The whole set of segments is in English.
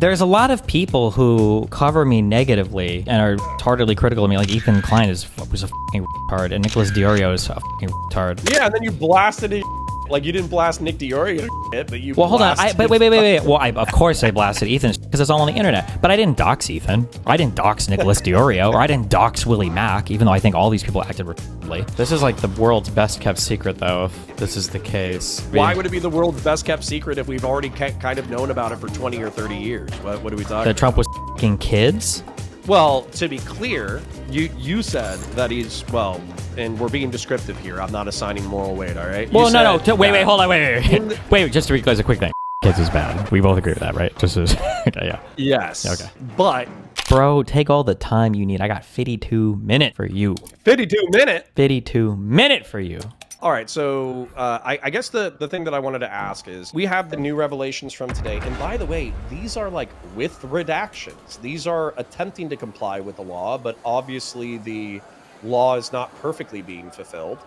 There's a lot of people who cover me negatively and are tardily critical of me. Like Ethan Klein was a fucking retard, and Nicholas Diorio is a fucking retard. Yeah, and then you blasted it. Like, you didn't blast Nick Diorio shit, but you hold on. But wait. Well, of course I blasted Ethan because it's all on the internet. But I didn't dox Ethan. I didn't dox Nicholas Diorio, or I didn't dox Willie Mack, even though I think all these people acted retardedly. This is like the world's best kept secret, though, if this is the case. Why would it be the world's best kept secret if we've already kind of known about it for 20 or 30 years? What are we talking about? That Trump was f***ing kids? Well, to be clear, you said that he's, well, and we're being descriptive here. I'm not assigning moral weight, all right? Well, no. Wait, hold on. Wait, just to be clear, as a quick thing. Kids is bad. We both agree with that, right? Just as, okay, yeah. Yes. Okay. But... Bro, take all the time you need. I got 52 minutes for you. 52 minutes? 52 minutes for you. All right, so I guess the thing that I wanted to ask is, we have the new revelations from today, and by the way, these are like with redactions. These are attempting to comply with the law, but obviously the law is not perfectly being fulfilled.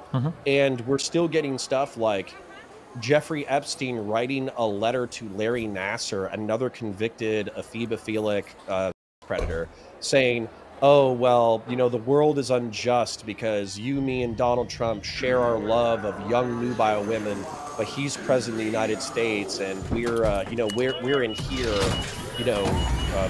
And we're still getting stuff like Jeffrey Epstein writing a letter to Larry Nassar, another convicted ephemophilic predator, saying, oh, well, you know, the world is unjust because you, me, and Donald Trump share our love of young nubile women, but he's president of the United States, and we're, you know, we're in here, you know,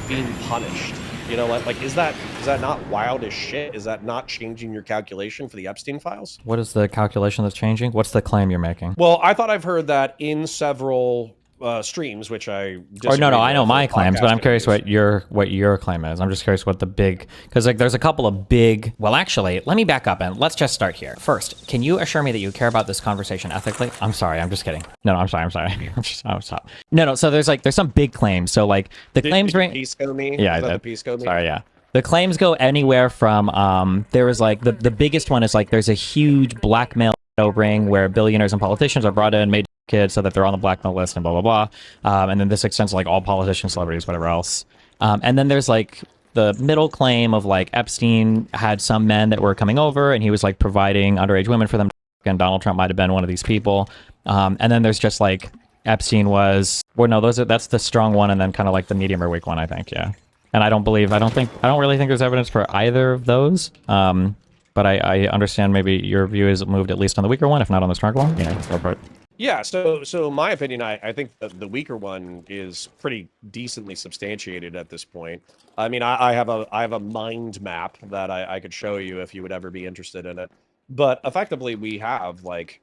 being punished. You know, like is that not wild as shit? Is that not changing your calculation for the Epstein Files? What is the calculation that's changing? What's the claim you're making? Well, I thought I've heard that in several streams, which I no, I know my claims, but I'm curious what your claim is. I'm just curious what the big, because like there's a couple of big. Well, actually, let me back up and let's just start here. First, can you assure me that you care about this conversation ethically? I'm sorry, I'm just kidding. No, I'm sorry. I'm stop. No. So there's some big claims. So like the claims ring. Pisco me? Yeah, the Pisco me? Sorry, yeah. The claims go anywhere from there was like the biggest one is like there's a huge blackmail ring where billionaires and politicians are brought in, made kids so that they're on the blackmail list and blah blah blah, and then this extends to like all politicians, celebrities, whatever else, and then there's like the middle claim of like Epstein had some men that were coming over and he was like providing underage women for them, and Donald Trump might have been one of these people, and then there's just like Epstein was, well, no, that's the strong one, and then kind of like the medium or weak one, I think. Yeah. And I don't really think there's evidence for either of those, but I understand maybe your view is moved at least on the weaker one, if not on the stronger one. Yeah, Yeah, so my opinion, I think the weaker one is pretty decently substantiated at this point. I mean, I have a mind map that I could show you if you would ever be interested in it. But effectively, we have like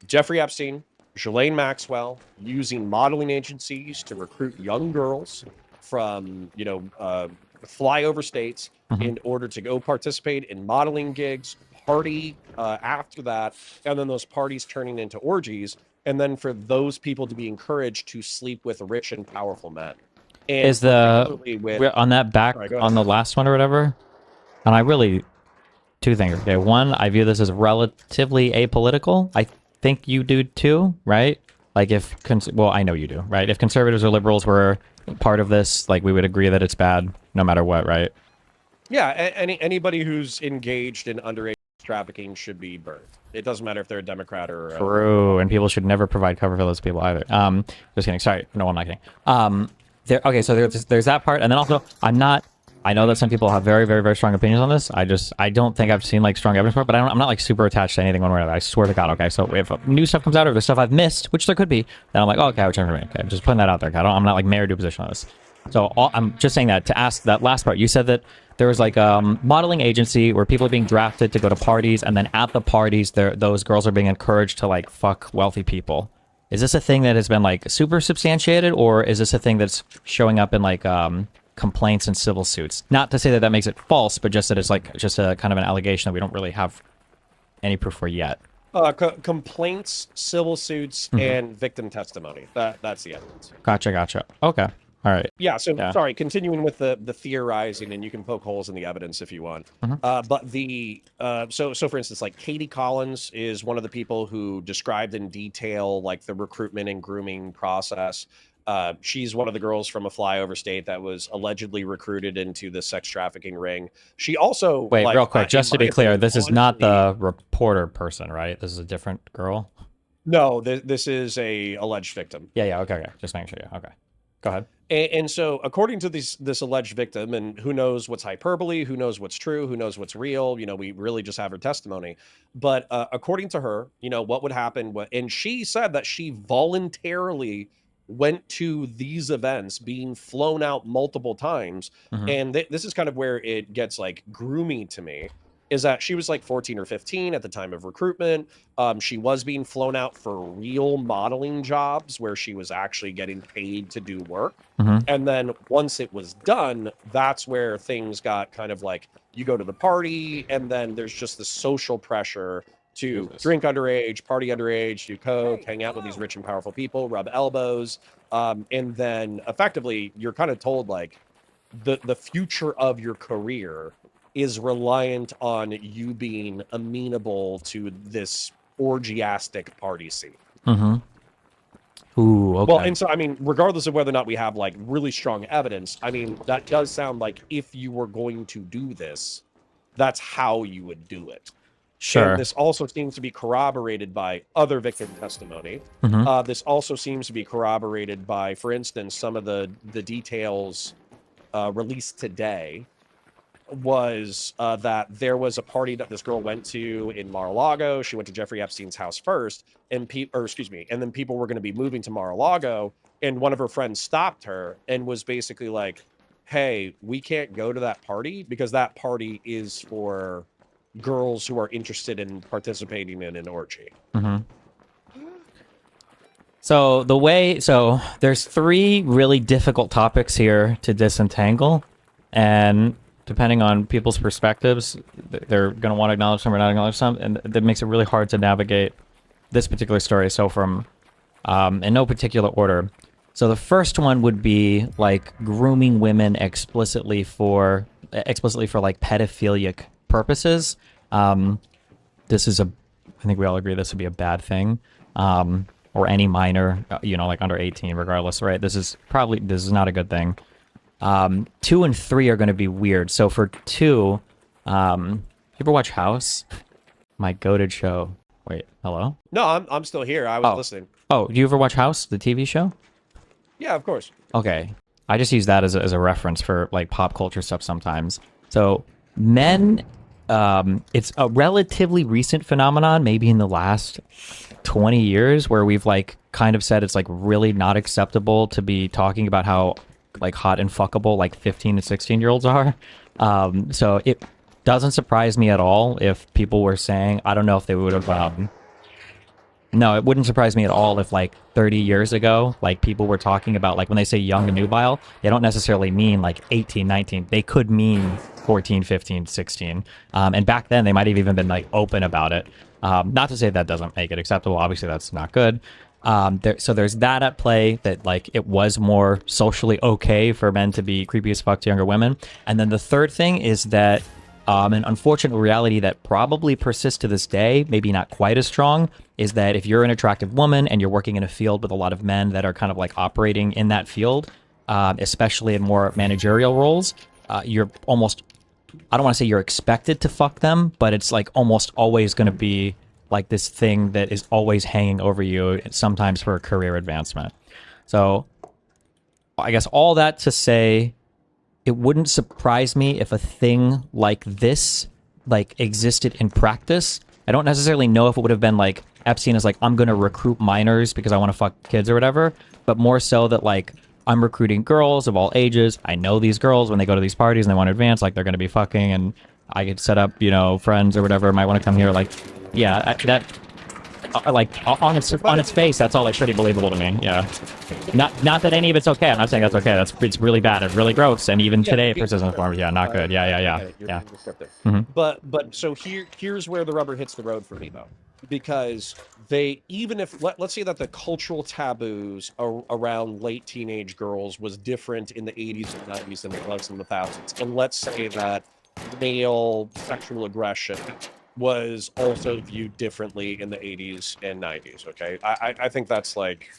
Jeffrey Epstein, Ghislaine Maxwell using modeling agencies to recruit young girls from, you know, flyover states in order to go participate in modeling gigs, party after that, and then those parties turning into orgies. And then for those people to be encouraged to sleep with rich and powerful men. And is the on that back on the last one or whatever? And I really two things. Okay, one, I view this as relatively apolitical. I think you do too, right? Like if well, I know you do, right? If conservatives or liberals were part of this, like we would agree that it's bad no matter what, right? Yeah, anybody who's engaged in underage trafficking should be burned. It doesn't matter if they're a Democrat or true, and people should never provide cover for those people either. Just kidding. Sorry, no, I'm not kidding. Okay, so there's that part, and then also I know that some people have very, very, very strong opinions on this. I don't think I've seen like strong evidence for it, but I'm not like super attached to anything one way or another. I swear to God. Okay, so if new stuff comes out or there's stuff I've missed, which there could be, then I'm like, oh, okay, whichever me. Okay, I'm just putting that out there. I'm not like married to a position on this. So I'm just saying that to ask that last part. You said that there was like a modeling agency where people are being drafted to go to parties, and then at the parties, those girls are being encouraged to like fuck wealthy people. Is this a thing that has been like super substantiated, or is this a thing that's showing up in like complaints and civil suits? Not to say that makes it false, but just that it's like just a kind of an allegation that we don't really have any proof for yet. Complaints, civil suits, and victim testimony. That's the evidence. Gotcha. Okay. All right. Yeah, so sorry, continuing with the theorizing, and you can poke holes in the evidence if you want. But the so for instance, like Katie Collins is one of the people who described in detail like the recruitment and grooming process. She's one of the girls from a flyover state that was allegedly recruited into the sex trafficking ring. She also wait, real quick, just to be clear, this is not the reporter person, right? This is a different girl. No, this is a alleged victim. Yeah. Okay. Just making sure. Yeah. Okay. Go ahead. And so, according to this alleged victim, and who knows what's hyperbole, who knows what's true, who knows what's real, we really just have her testimony. But according to her, what would happen, and she said that she voluntarily went to these events, being flown out multiple times. Mhm. And this is kind of where it gets like groomy to me, is that she was like 14 or 15 at the time of recruitment. She was being flown out for real modeling jobs where she was actually getting paid to do work. Mhm. And then once it was done, that's where things got kind of like, you go to the party, and then there's just the social pressure to drink underage, party underage, do coke, hang out with these rich and powerful people, rub elbows. And then effectively, you're kind of told like the future of your career is reliant on you being amenable to this orgiastic party scene. Mhm. Ooh, okay. Well, and so, I mean, regardless of whether or not we have like really strong evidence, I mean, that does sound like if you were going to do this, that's how you would do it. Sure. And this also seems to be corroborated by other victim testimony. Mhm. This also seems to be corroborated by, for instance, some of the details released today was that there was a party that this girl went to in Mar-a-Lago. She went to Jeffrey Epstein's house first, and then people were going to be moving to Mar-a-Lago, and one of her friends stopped her and was basically like, "Hey, we can't go to that party because that party is for girls who are interested in participating in an orgy." Mhm. So there's three really difficult topics here to disentangle, and depending on people's perspectives, they're going to want to acknowledge some or not acknowledge some, and that makes it really hard to navigate this particular story. So from in no particular order. So the first one would be like grooming women explicitly for like pedophilic purposes. This is I think we all agree this would be a bad thing. Or any minor, like under 18, regardless, right? This is not a good thing. 2 and 3 are going to be weird. So for 2, you ever watch House? My goated show. Wait, hello? No, I'm still here. I was listening. Oh, do you ever watch House, the TV show? Yeah, of course. Okay. I just use that as a reference for like pop culture stuff sometimes. So men, it's a relatively recent phenomenon, maybe in the last 20 years, where we've like kind of said it's like really not acceptable to be talking about how like hot and fuckable like 15 and 16-year-olds are. So it doesn't surprise me at all if people were saying, I don't know if they would have no, it wouldn't surprise me at all if like 30 years ago, like people were talking about like when they say young and nubile, they don't necessarily mean like 18, 19. They could mean 14, 15, 16. And back then they might have even been like open about it. Not to say that doesn't make it acceptable. Obviously that's not good. So there's that at play, that like it was more socially okay for men to be creepy as fuck to younger women. And then the third thing is that an unfortunate reality that probably persists to this day, maybe not quite as strong, is that if you're an attractive woman and you're working in a field with a lot of men that are kind of like operating in that field, especially in more managerial roles, you're almost, I don't want to say you're expected to fuck them, but it's like almost always going to be like this thing that is always hanging over you, sometimes for a career advancement. So I guess all that to say, it wouldn't surprise me if a thing like this like existed in practice. I don't necessarily know if it would have been like Epstein is like, I'm going to recruit minors because I want to fuck kids or whatever, but more so that like I'm recruiting girls of all ages. I know these girls when they go to these parties and they want to advance, like they're going to be fucking, and I could set up, friends or whatever might want to come here. Like, yeah, that like on its face, that's all like pretty believable to me. Yeah, not that any of it's okay. I'm not saying that's okay. It's really bad. It's really gross, and even today it persists in form. Yeah, not good. Yeah. Mm-hmm. But so here's where the rubber hits the road for me though, because even if let's say that the cultural taboos around late teenage girls was different in the 80s and 90s than it was in the 2000s, and let's say that male sexual aggression was also viewed differently in the 80s and 90s. Okay, I think that's like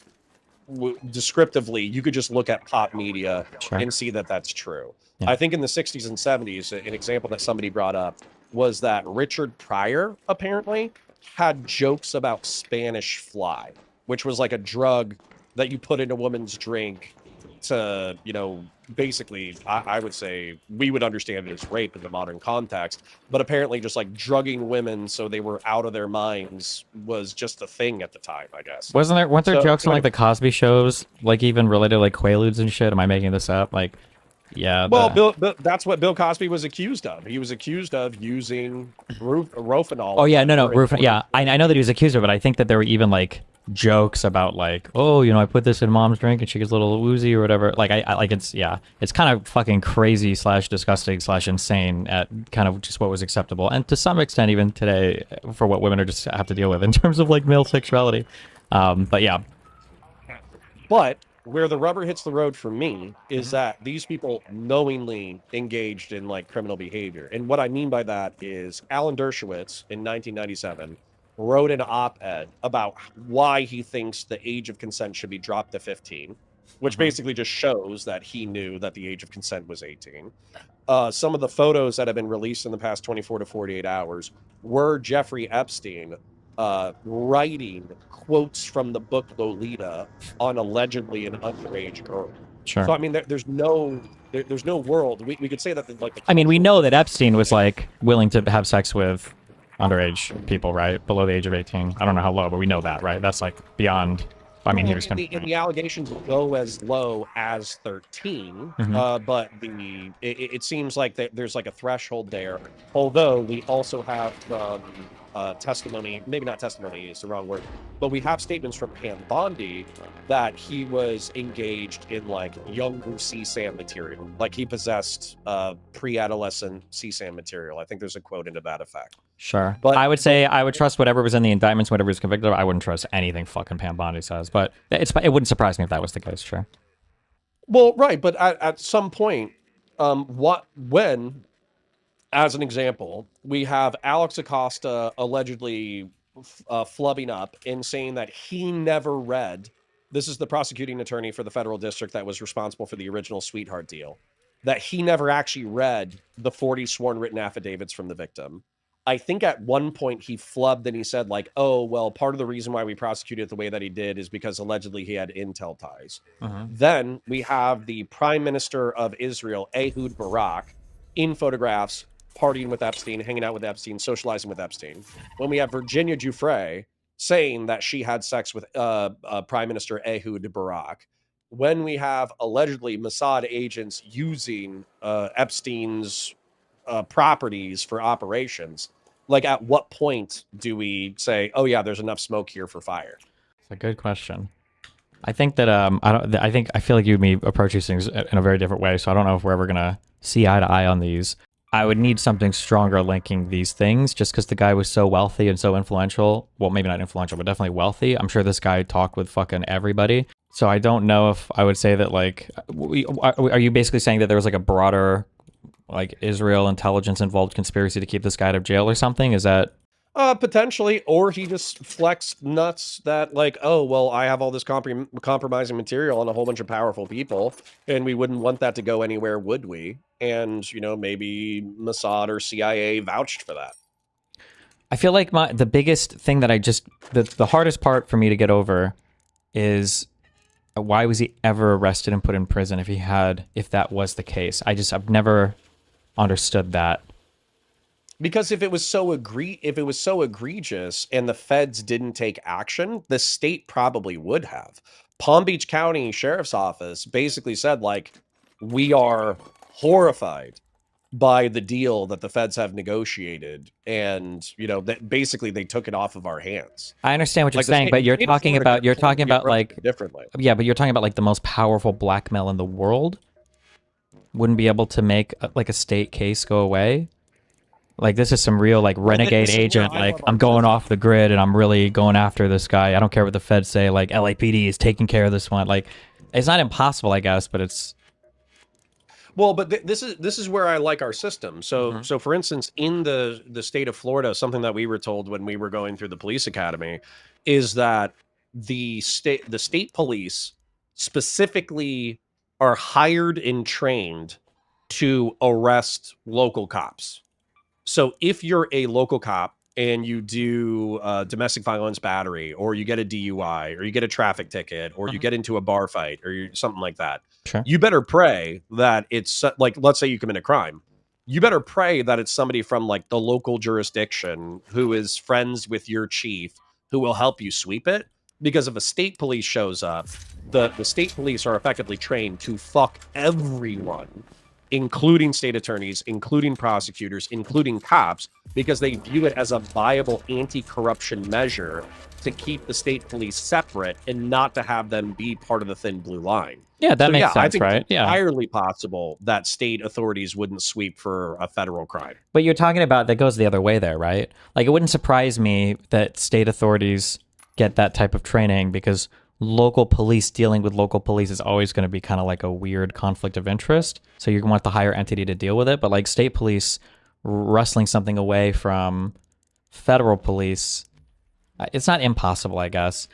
descriptively, you could just look at pop media and see that that's true. Yeah. I think in the 60s and 70s, an example that somebody brought up was that Richard Pryor apparently had jokes about Spanish fly, which was like a drug that you put in a woman's drink to, you know, basically, I would say we would understand it as rape in the modern context, but apparently just like drugging women so they were out of their minds was just a thing at the time, I guess. Weren't there So, jokes on like the Cosby shows, like even related to like Quaaludes and shit? Am I making this up? Like, yeah, well, Bill, that's what Bill Cosby was accused of. He was accused of using rofinol. oh yeah, no, yeah, I know that he was accused of it, but I think that there were even like jokes about like, oh, you know, I put this in mom's drink and she gets a little woozy or whatever. Like, I like it's yeah, it's kind of fucking crazy / disgusting / insane at kind of just what was acceptable, and to some extent even today for what women are just have to deal with in terms of like male sexuality. But yeah, But where the rubber hits the road for me is that these people knowingly engaged in like criminal behavior. And what I mean by that is Alan Dershowitz in 1997 wrote an op-ed about why he thinks the age of consent should be dropped to 15, which basically just shows that he knew that the age of consent was 18. Some of the photos that have been released in the past 24 to 48 hours were Jeffrey Epstein writing quotes from the book Lolita on allegedly an underage girl. sure. So I mean, there's no world we could say that like. I mean, we know that Epstein was like willing to have sex with underage people, right? Below the age of 18. I don't know how low, but we know that, right? That's like beyond. I mean, he was and the allegations go as low as 13, but it seems like there's like a threshold there. Although we also have testimony, maybe not testimony is the wrong word, but we have statements from Pam Bondi that he was engaged in like younger CSAM material, like he possessed pre-adolescent CSAM material. I think there's a quote into that effect. Sure. But I would say I would trust whatever was in the indictments, whatever was convicted of. I wouldn't trust anything fucking Pam Bondi says, but it wouldn't surprise me if that was the case, sure. Well, right, but at some point, when, as an example, we have Alex Acosta allegedly flubbing up and saying that he never read. This is the prosecuting attorney for the federal district that was responsible for the original Sweetheart deal. That he never actually read the 40 sworn written affidavits from the victim. I think at one point he flubbed and he said like, oh, well, part of the reason why we prosecuted it the way that he did is because allegedly he had intel ties. Then we have the prime minister of Israel, Ehud Barak, in photographs, partying with Epstein, hanging out with Epstein, socializing with Epstein. When we have Virginia Giuffre saying that she had sex with Prime Minister Ehud Barak. When we have allegedly Mossad agents using Epstein's properties for operations, like at what point do we say, oh yeah, there's enough smoke here for fire? It's a good question. I think that I feel like you and me approach these things in a very different way, so I don't know if we're ever gonna see eye to eye on these. I would need something stronger linking these things, just because the guy was so wealthy and so influential. Well, maybe not influential, but definitely wealthy. I'm sure this guy talked with fucking everybody. So I don't know if I would say that, like, are you basically saying that there was like a broader, like, Israel intelligence involved conspiracy to keep this guy out of jail or something? Is that... Potentially, or he just flexed nuts that like, oh, well, I have all this compromising material on a whole bunch of powerful people, and we wouldn't want that to go anywhere, would we? And, you know, maybe Mossad or CIA vouched for that. I feel like the biggest thing that the hardest part for me to get over is why was he ever arrested and put in prison if that was the case? I've never understood that. Because if it was so egregious and the feds didn't take action, the state probably would have. Palm Beach County Sheriff's Office basically said, like, we are horrified by the deal that the feds have negotiated, and you know that basically they took it off of our hands. I understand what you're saying, but you're talking about like differently. Yeah, but you're talking about like the most powerful blackmail in the world wouldn't be able to make like a state case go away. Like, this is some real, like, renegade agent, like, I'm going off the grid and I'm really going after this guy. I don't care what the feds say, like, LAPD is taking care of this one. Like, it's not impossible, I guess, but it's... Well, but this is where I like our system. So, so for instance, in the state of Florida, something that we were told when we were going through the police academy is that the state police specifically are hired and trained to arrest local cops. So if you're a local cop and you do domestic violence battery, or you get a DUI, or you get a traffic ticket, or you get into a bar fight, or something like that, Sure. you better pray that it's like, let's say you commit a crime. You better pray that it's somebody from like the local jurisdiction who is friends with your chief who will help you sweep it. Because if a state police shows up, the state police are effectively trained to fuck everyone, including state attorneys, including prosecutors, including cops, because they view it as a viable anti-corruption measure to keep the state police separate and not to have them be part of the thin blue line. Yeah, that makes sense, I think right? it's entirely possible that state authorities wouldn't sweep for a federal crime. But you're talking about that goes the other way there, right? Like, it wouldn't surprise me that state authorities get that type of training, because local police dealing with local police is always going to be kind of like a weird conflict of interest. So you want the higher entity to deal with it. But like state police wrestling something away from federal police, it's not impossible, I guess.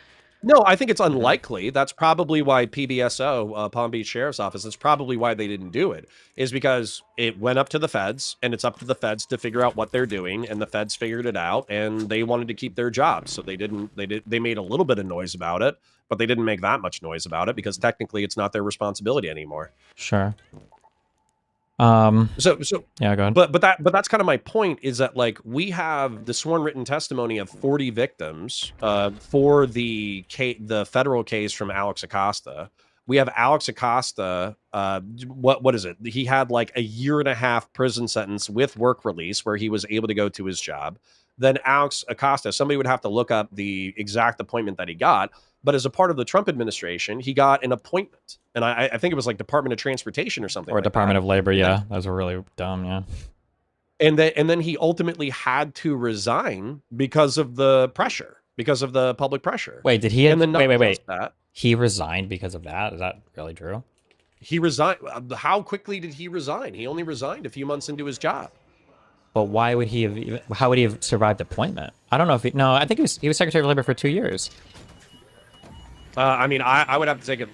No, I think it's unlikely. That's probably why PBSO, Palm Beach Sheriff's Office, that's probably why they didn't do it, is because it went up to the feds, and it's up to the feds to figure out what they're doing, and the feds figured it out, and they wanted to keep their jobs. So they made a little bit of noise about it, but they didn't make that much noise about it, because technically it's not their responsibility anymore. Sure. So yeah, go ahead. But that's kind of my point, is that like we have the sworn written testimony of 40 victims for the federal case from Alex Acosta. We have Alex Acosta. What is it? He had like a 1.5-year prison sentence with work release where he was able to go to his job. Then Alex Acosta, somebody would have to look up the exact appointment that he got. But as a part of the Trump administration, he got an appointment. And I think it was like Department of Transportation or something. Or like Department that. of Labor, yeah. That was really dumb, yeah. And then he ultimately had to resign because of the pressure, because of the public pressure. Wait, did he? And then wait. That, he resigned because of that? Is that really true? He resigned. How quickly did he resign? He only resigned a few months into his job. But why would he have? How would he have survived appointment? I don't know if no. I think he was Secretary of Labor for 2 years. I mean, I would have to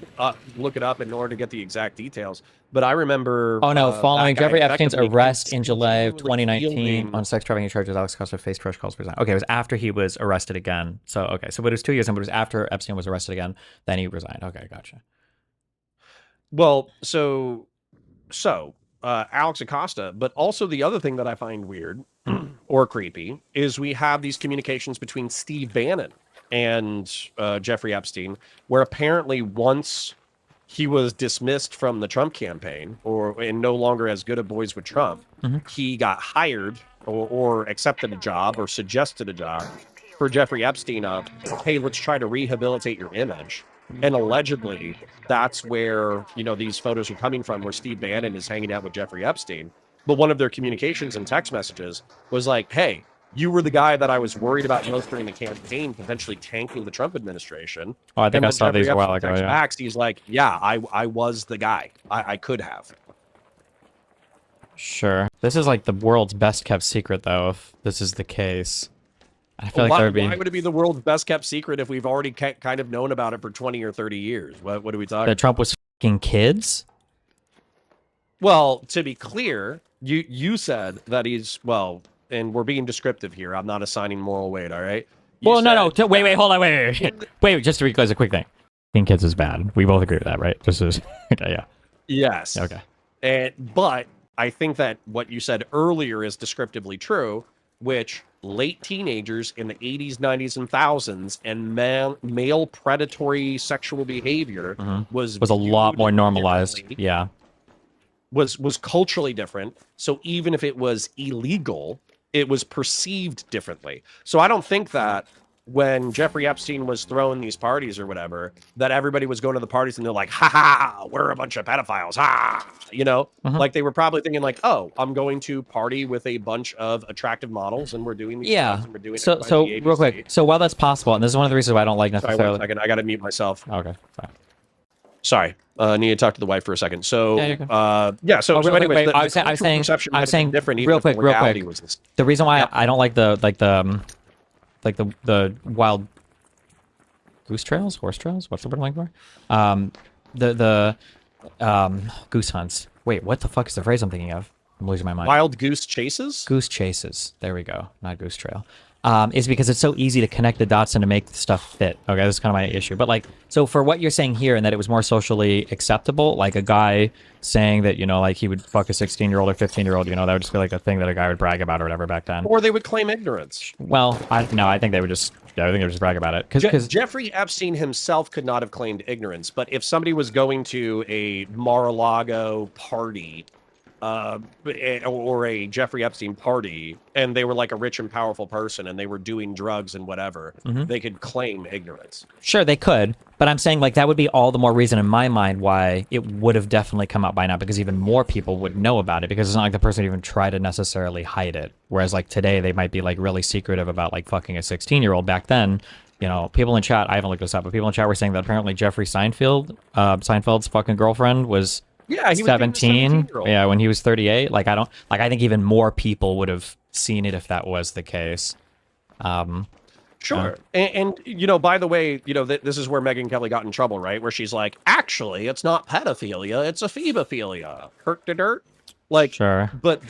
look it up in order to get the exact details. But I remember. Oh no! Following Jeffrey Epstein's arrest in July of continually 2019 on sex trafficking charges, Alex Costa faced fresh calls for resign. Okay, it was after he was arrested again. So okay, so but it was 2 years, and but it was after Epstein was arrested again. Then he resigned. Okay, gotcha. Well, so Alex Acosta, but also the other thing that I find weird or creepy is we have these communications between Steve Bannon and Jeffrey Epstein, where apparently once he was dismissed from the Trump campaign and no longer as good at boys with Trump, he got hired or accepted a job or suggested a job for Jeffrey Epstein of, hey, let's try to rehabilitate your image. And allegedly, that's where, these photos are coming from, where Steve Bannon is hanging out with Jeffrey Epstein. But one of their communications and text messages was like, hey, you were the guy that I was worried about most during the campaign, potentially tanking the Trump administration. Oh, I think I saw these a while ago. Yeah. He's like, yeah, I was the guy. I could have. Sure. This is like the world's best kept secret, though, if this is the case. I feel like there would be. Why would it be the world's best kept secret if we've already kind of known about it for 20 or 30 years? What are we talking about? That Trump was fucking kids? Well, to be clear, you said that he's, well, and we're being descriptive here. I'm not assigning moral weight, all right? Well, no. Wait, hold on, wait. Just to recognize a quick thing. Fucking kids is bad. We both agree with that, right? This is, okay, yeah. Yes. Okay. But I think that what you said earlier is descriptively true, which late teenagers in the 80s, 90s, and thousands and male predatory sexual behavior was a lot more normalized. Yeah. Was culturally different. So even if it was illegal, it was perceived differently. So I don't think that when Jeffrey Epstein was throwing these parties or whatever, that everybody was going to the parties and they're like, ha ha, we're a bunch of pedophiles, ha, like they were probably thinking like, oh, I'm going to party with a bunch of attractive models and we're doing these things and we're doing so real quick. So while that's possible, and this is one of the reasons why I don't like necessarily. Sorry, 1 second, I got to mute myself. Okay, fine. Sorry, need to talk to the wife for a second. So, So anyway, I was saying different. Real quick. Was the reason why I don't like the wild goose trails, horse trails. What's the word I'm looking for? The goose hunts. Wait, what the fuck is the phrase I'm thinking of? I'm losing my mind. Wild goose chases. Goose chases. There we go. Not goose trail. is because it's so easy to connect the dots and to make the stuff fit. Okay, that's kind of my issue. But like, so for what you're saying here, and that it was more socially acceptable, like a guy saying that, you know, like he would fuck a 16-year-old or 15-year-old, you know, that would just be like a thing that a guy would brag about or whatever back then. Or they would claim ignorance. Well, I think they would just, I think they would just brag about it. Because Jeffrey Epstein himself could not have claimed ignorance, but if somebody was going to a Mar-a-Lago party, or a Jeffrey Epstein party, and they were like a rich and powerful person, and they were doing drugs and whatever, they could claim ignorance. Sure, they could, but I'm saying like that would be all the more reason in my mind why it would have definitely come out by now, because even more people would know about it, because it's not like the person would even try to necessarily hide it. Whereas like today, they might be like really secretive about like fucking a 16-year-old. Back then, you know, people in chat, I haven't looked this up, but people in chat were saying that apparently Jeffrey Seinfeld's fucking girlfriend was 17. Yeah, when he was 38. Like I think even more people would have seen it if that was the case. Sure. And you know, by the way, you know, this is where Megyn Kelly got in trouble, right? Where she's like, actually, it's not pedophilia, it's a phebophilia. Hurt to dirt. Like, sure. But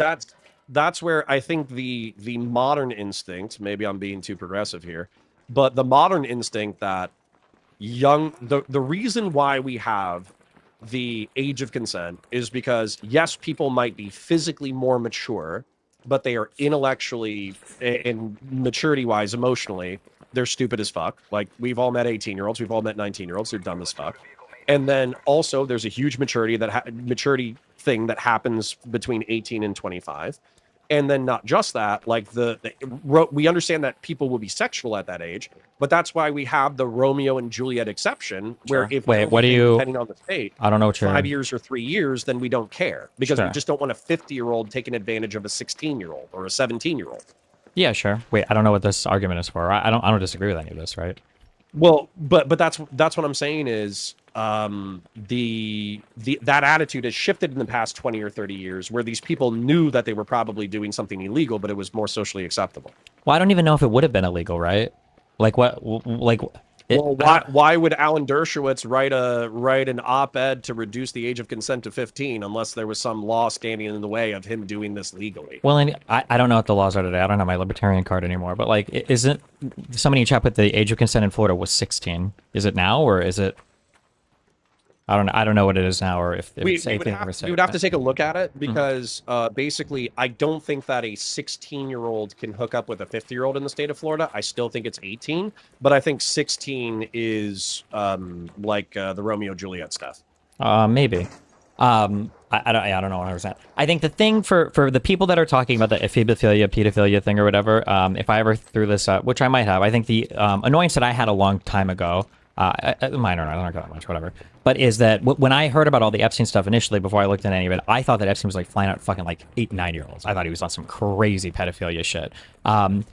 that's where I think the modern instinct, maybe I'm being too progressive here, but the modern instinct that the reason why we have the age of consent is because, yes, people might be physically more mature, but they are intellectually and maturity-wise, emotionally, they're stupid as fuck. Like, we've all met 18-year-olds, we've all met 19-year-olds, they're dumb as fuck. And then also there's a huge maturity thing that happens between 18 and 25. And then not just that, like we understand that people will be sexual at that age, but that's why we have the Romeo and Juliet exception, where if depending on the state, I don't know, 5 years or 3 years, then we don't care, because we just don't want a 50-year-old taking advantage of a 16-year-old or a 17-year-old. Yeah, sure. Wait, I don't know what this argument is for. I don't disagree with any of this, right? Well, but that's what I'm saying is that attitude has shifted in the past 20 or 30 years, where these people knew that they were probably doing something illegal, but it was more socially acceptable. Well, I don't even know if it would have been illegal, right? Like what? Like, why would Alan Dershowitz write an op-ed to reduce the age of consent to 15 unless there was some law standing in the way of him doing this legally? Well, and I don't know what the laws are today. I don't have my libertarian card anymore. But like, isn't somebody in chat put the age of consent in Florida was 16? Is it now, or is it? I don't know what it is now, or if it's 18 or 17. We would have to take a look at it, because basically, I don't think that a 16-year-old can hook up with a 50-year-old in the state of Florida. I still think it's 18, but I think 16 is like the Romeo Juliet stuff. Maybe. I don't know 100%. I think the thing for the people that are talking about the ephebophilia, pedophilia thing or whatever, if I ever threw this up, which I might have, I think the annoyance that I had a long time ago, minor, I don't know that much, whatever. But is that when I heard about all the Epstein stuff initially, before I looked at any of it, I thought that Epstein was like flying out fucking like 8, 9-year-olds. I thought he was on some crazy pedophilia shit. 13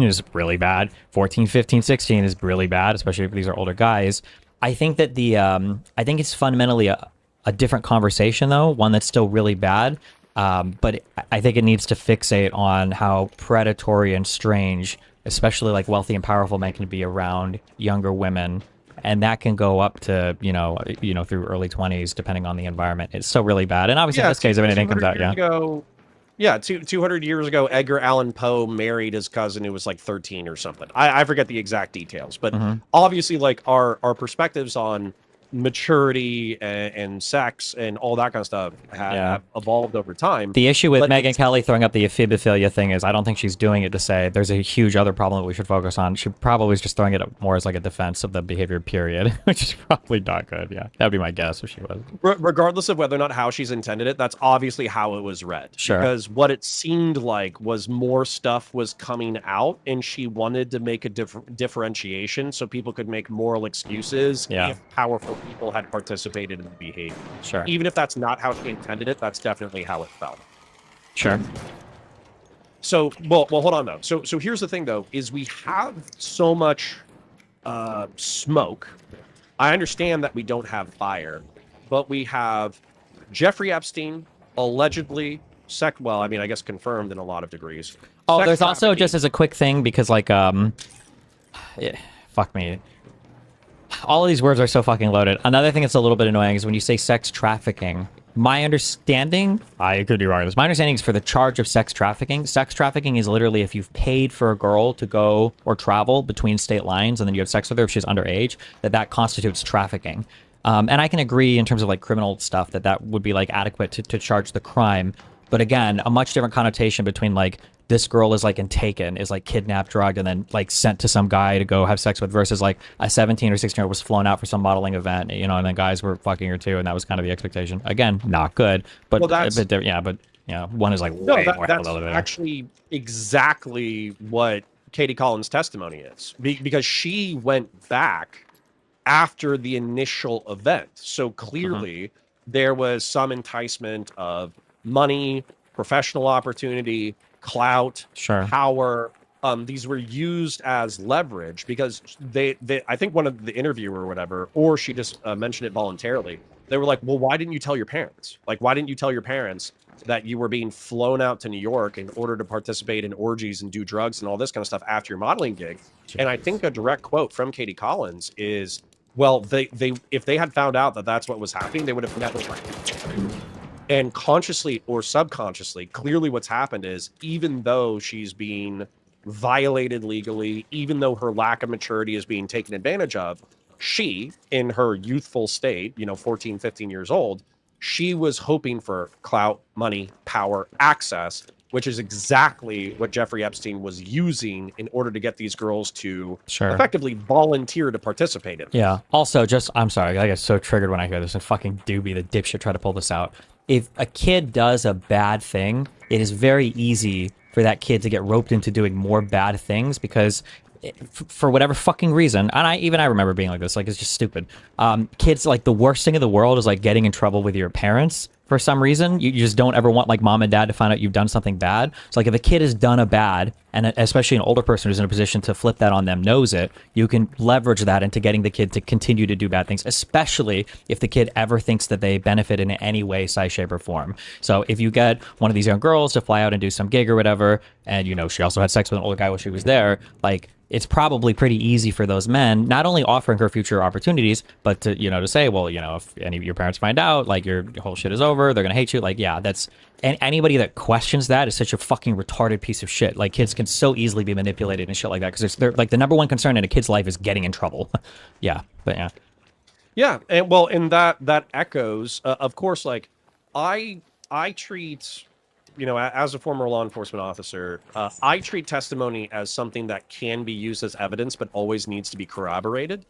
is really bad. 14, 15, 16 is really bad, especially if these are older guys. I think that I think it's fundamentally a different conversation, though, one that's still really bad. But I think it needs to fixate on how predatory and strange, especially like wealthy and powerful men, can be around younger women, and that can go up to through early 20s, depending on the environment. It's still really bad, and obviously in this case, if anything comes out, 200 years ago, Edgar Allan Poe married his cousin who was like 13 or something. I forget the exact details, but obviously, like our perspectives on maturity and sex and all that kind of stuff have evolved over time. The issue with Megyn Kelly throwing up the ephebophilia thing is I don't think she's doing it to say there's a huge other problem that we should focus on. She probably is just throwing it up more as like a defense of the behavior, period, which is probably not good. Yeah, that would be my guess if she was. Regardless of whether or not how she's intended it, that's obviously how it was read. Sure. Because what it seemed like was more stuff was coming out, and she wanted to make a differentiation so people could make moral excuses if powerful people had participated in the behavior. Sure. Even if that's not how she intended it, that's definitely how it felt. Sure. So, well, hold on though. So here's the thing though, is we have so much smoke. I understand that we don't have fire, but we have Jeffrey Epstein allegedly I guess confirmed in a lot of degrees. Oh, there's also, just as a quick thing, because like fuck me. All of these words are so fucking loaded. Another thing that's a little bit annoying is when you say sex trafficking, My understanding, I could be wrong on this. My understanding is for the charge of sex trafficking. Sex trafficking is literally if you've paid for a girl to go or travel between state lines and then you have sex with her if she's underage, that constitutes trafficking. And I can agree in terms of like criminal stuff that would be like adequate to charge the crime. But again, a much different connotation between like this girl is like taken, is like kidnapped, drugged, and then like sent to some guy to go have sex with versus like a 17 or 16-year-old was flown out for some modeling event, you know, and then guys were fucking her too, and that was kind of the expectation. Again, not good, but Well, that's, one is like no, way more that's than the other. actually exactly what Katie Collins' testimony is, because she went back after the initial event. So clearly there was some enticement of money, professional opportunity, clout, power. These were used as leverage because they I think one of the interviewer or whatever, or she just mentioned it voluntarily. They were like, well, why didn't you tell your parents? Like, why didn't you tell your parents that you were being flown out to New York in order to participate in orgies and do drugs and all this kind of stuff after your modeling gig? And I think a direct quote from Katie Collins is, well, they if they had found out that that's what was happening, they would have never. And consciously or subconsciously, clearly what's happened is, even though she's being violated legally, even though her lack of maturity is being taken advantage of, she, in her youthful state, 14, 15 years old, she was hoping for clout, money, power, access, which is exactly what Jeffrey Epstein was using in order to get these girls to effectively volunteer to participate in. Yeah. Also, I'm sorry, I get so triggered when I hear this, and fucking Doobie, the dipshit, try to pull this out. If a kid does a bad thing, it is very easy for that kid to get roped into doing more bad things because for whatever fucking reason, and I remember being like this, like it's just stupid. Kids, like the worst thing in the world is like getting in trouble with your parents for some reason. You just don't ever want like mom and dad to find out you've done something bad. So like if a kid has done a bad, and especially an older person who's in a position to flip that on them knows it, you can leverage that into getting the kid to continue to do bad things, especially if the kid ever thinks that they benefit in any way, size, shape, or form. So if you get one of these young girls to fly out and do some gig or whatever, and she also had sex with an older guy while she was there, like it's probably pretty easy for those men, not only offering her future opportunities, but to say, well, if any of your parents find out, like your whole shit is over, they're gonna hate you. Like, yeah, that's, and anybody that questions that is such a fucking retarded piece of shit. Like kids can so easily be manipulated and shit like that because they're like the number one concern in a kid's life is getting in trouble. Yeah, but yeah. Yeah, and well, and that echoes, of course, like I treat, as a former law enforcement officer, I treat testimony as something that can be used as evidence, but always needs to be corroborated.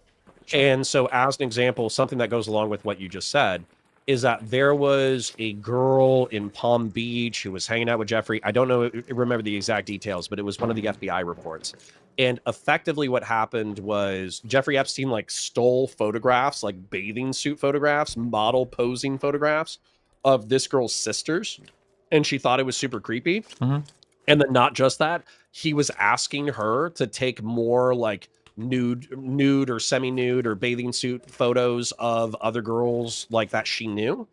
And so as an example, something that goes along with what you just said is that there was a girl in Palm Beach who was hanging out with Jeffrey. I don't remember the exact details, but it was one of the FBI reports. And effectively what happened was Jeffrey Epstein like stole photographs, like bathing suit photographs, model posing photographs of this girl's sisters. And she thought it was super creepy. And then not just that, he was asking her to take more like nude or semi-nude or bathing suit photos of other girls like that she knew.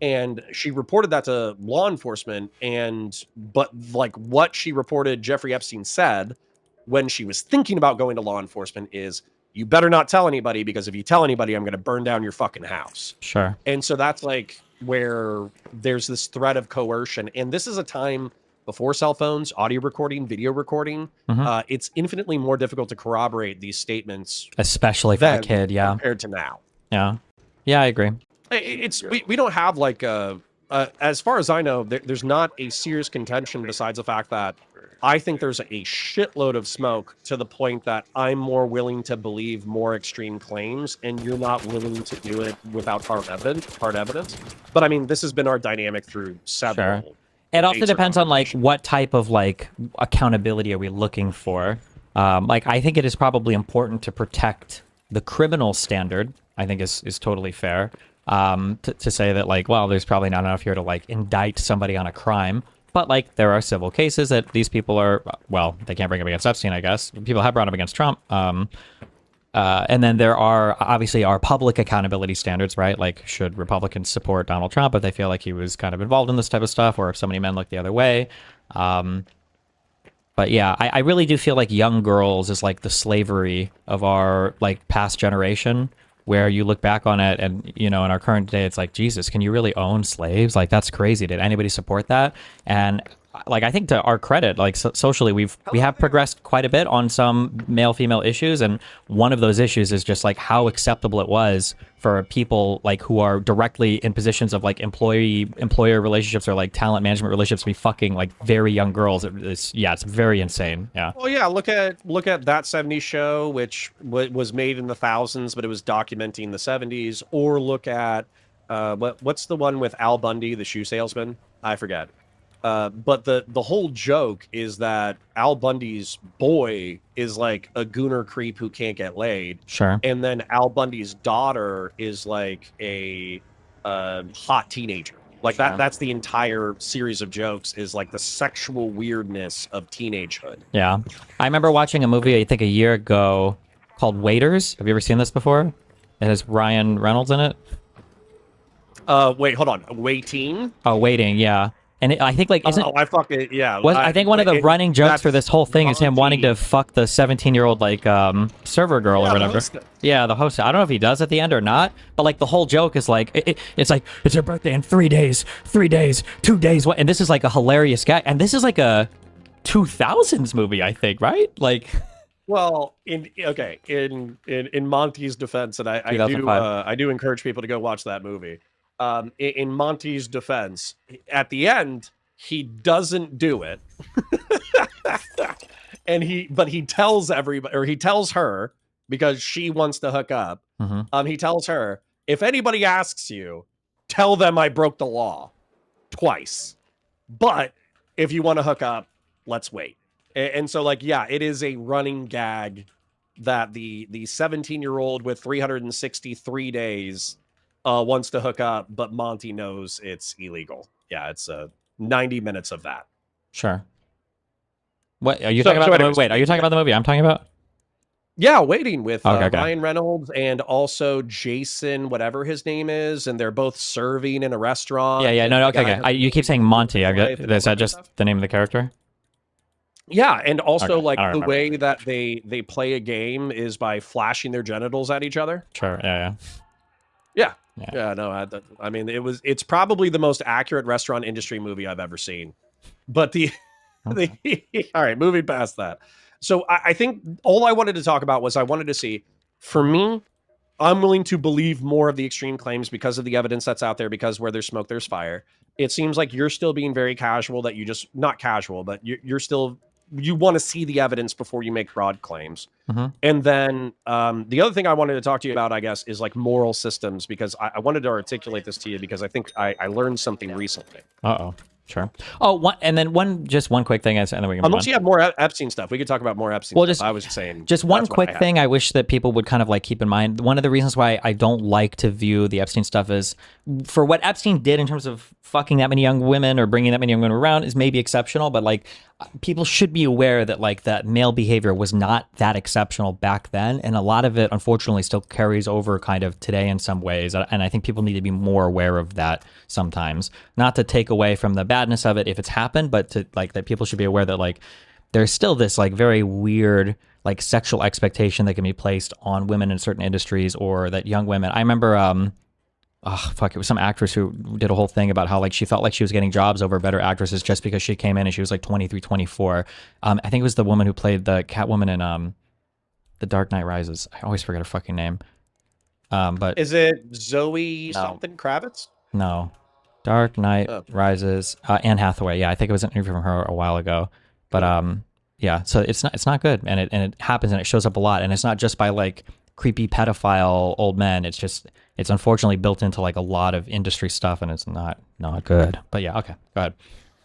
And she reported that to law enforcement. But like what she reported Jeffrey Epstein said when she was thinking about going to law enforcement is, you better not tell anybody, because if you tell anybody, I'm going to burn down your fucking house. Sure. And so that's like where there's this threat of coercion. And this is a time before cell phones, audio recording, video recording. It's infinitely more difficult to corroborate these statements, especially for a kid. Yeah, compared to now. Yeah, I agree. We don't have like as far as I know, there's not a serious contention besides the fact that I think there's a shitload of smoke to the point that I'm more willing to believe more extreme claims, and you're not willing to do it without hard evidence. But I mean, this has been our dynamic through several. Sure. It also depends on like what type of like accountability are we looking for. Like I think it is probably important to protect the criminal standard. I think is totally fair. To say that like, well, there's probably not enough here to like indict somebody on a crime. But like there are civil cases that these people are, well, they can't bring up against Epstein, I guess. People have brought up against Trump. And then there are obviously our public accountability standards, right? Like, should Republicans support Donald Trump if they feel like he was kind of involved in this type of stuff, or if so many men look the other way? But yeah, I really do feel like young girls is like the slavery of our like past generation. where you look back on it and, you know, in our current day, it's like, Jesus, can you really own slaves? Like, that's crazy. Did anybody support that? And like, I think to our credit, like socially, we have progressed quite a bit on some male female issues, and one of those issues is just like how acceptable it was for people like who are directly in positions of like employer relationships or like talent management relationships to be fucking like very young girls. It's very insane. Yeah. Well, yeah. Look at That 70s Show, which was made in the thousands, but it was documenting the 70s. Or look at what's the one with Al Bundy, the shoe salesman? I forget. But the whole joke is that Al Bundy's boy is like a gooner creep who can't get laid. Sure. And then Al Bundy's daughter is like a hot teenager. Like that's the entire series of jokes, is like the sexual weirdness of teenagehood. Yeah. I remember watching a movie, I think a year ago, called Waiters. Have you ever seen this before? It has Ryan Reynolds in it. Wait, hold on. Waiting? Oh, Waiting, yeah. And I think like isn't I fucking yeah. I think one of the running jokes for this whole thing is him wanting to fuck the 17-year-old like server girl or whatever. Yeah, the host. I don't know if he does at the end or not, but like the whole joke is like it's like it's her birthday in 3 days, 3 days, 2 days. What? And this is like a hilarious guy, and this is like a 2000s movie, I think, right? Like. Well, in Monty's defense, and I do encourage people to go watch that movie. In Monty's defense, at the end, he doesn't do it. And he tells everybody, or he tells her, because she wants to hook up. Mm-hmm. He tells her, if anybody asks you, tell them I broke the law twice. But if you want to hook up, let's wait. And so, like, yeah, it is a running gag that the 17-year-old with 363 days wants to hook up, but Monty knows it's illegal. Yeah, it's 90 minutes of that. Sure. What are you talking about? Anyways, wait, are you talking about the movie I'm talking about? Yeah, Waiting with okay. Ryan Reynolds and also Jason, whatever his name is, and they're both serving in a restaurant. Yeah. No. Okay. You keep saying Monty. Is that just the name of the character? Yeah, and also like the way that they play a game is by flashing their genitals at each other. Sure. Yeah. Yeah, no, I mean, it's probably the most accurate restaurant industry movie I've ever seen. But all right, moving past that. So I think all I wanted to talk about was I wanted to see, for me, I'm willing to believe more of the extreme claims because of the evidence that's out there, because where there's smoke, there's fire. It seems like you're still being very casual, that you just, not casual, but you're still, you want to see the evidence before you make broad claims. Mm-hmm. And then the other thing I wanted to talk to you about, I guess, is like moral systems, because I wanted to articulate this to you because I think I learned something recently. Uh-oh. Sure. Oh, and then one quick thing, and then we can unless you have more Epstein stuff, we could talk about more Epstein stuff. I was saying just one quick thing I wish that people would kind of like keep in mind. One of the reasons why I don't like to view the Epstein stuff is, for what Epstein did in terms of fucking that many young women or bringing that many young women around, is maybe exceptional, but like people should be aware that like that male behavior was not that exceptional back then, and a lot of it unfortunately still carries over kind of today in some ways, and I think people need to be more aware of that sometimes. Not to take away from the badness of it if it's happened, but to like that people should be aware that like there's still this like very weird like sexual expectation that can be placed on women in certain industries, or that young women. I remember it was some actress who did a whole thing about how like she felt like she was getting jobs over better actresses just because she came in and she was like 23, 24. I think it was the woman who played the Catwoman in The Dark Knight Rises. I always forget her fucking name. But is it Zoe something Kravitz? No. Dark Knight Rises. Anne Hathaway. Yeah, I think it was an interview from her a while ago. But yeah, so it's not good, and it happens, and it shows up a lot, and it's not just by like creepy pedophile old men. It's unfortunately built into like a lot of industry stuff, and it's not good. But yeah, okay, go ahead.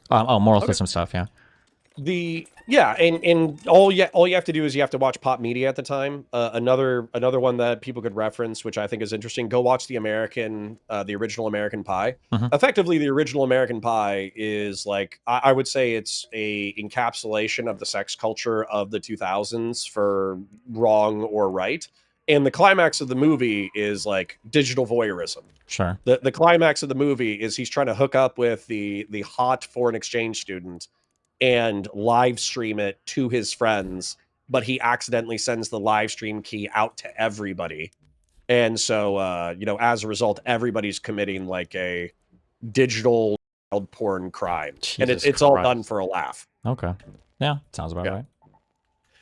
Moral system stuff, yeah. And all you have to do is you have to watch pop media at the time. Another one that people could reference, which I think is interesting, go watch the original American Pie. Mm-hmm. Effectively, the original American Pie is like, I would say it's a encapsulation of the sex culture of the 2000s, for wrong or right. And the climax of the movie is like digital voyeurism. Sure. The climax of the movie is he's trying to hook up with the hot foreign exchange student and live stream it to his friends, but he accidentally sends the live stream key out to everybody. And so, you know, as a result, everybody's committing like a digital child porn crime, and Jesus it's all Christ. done for a laugh. Okay. Yeah, sounds about Yeah. right.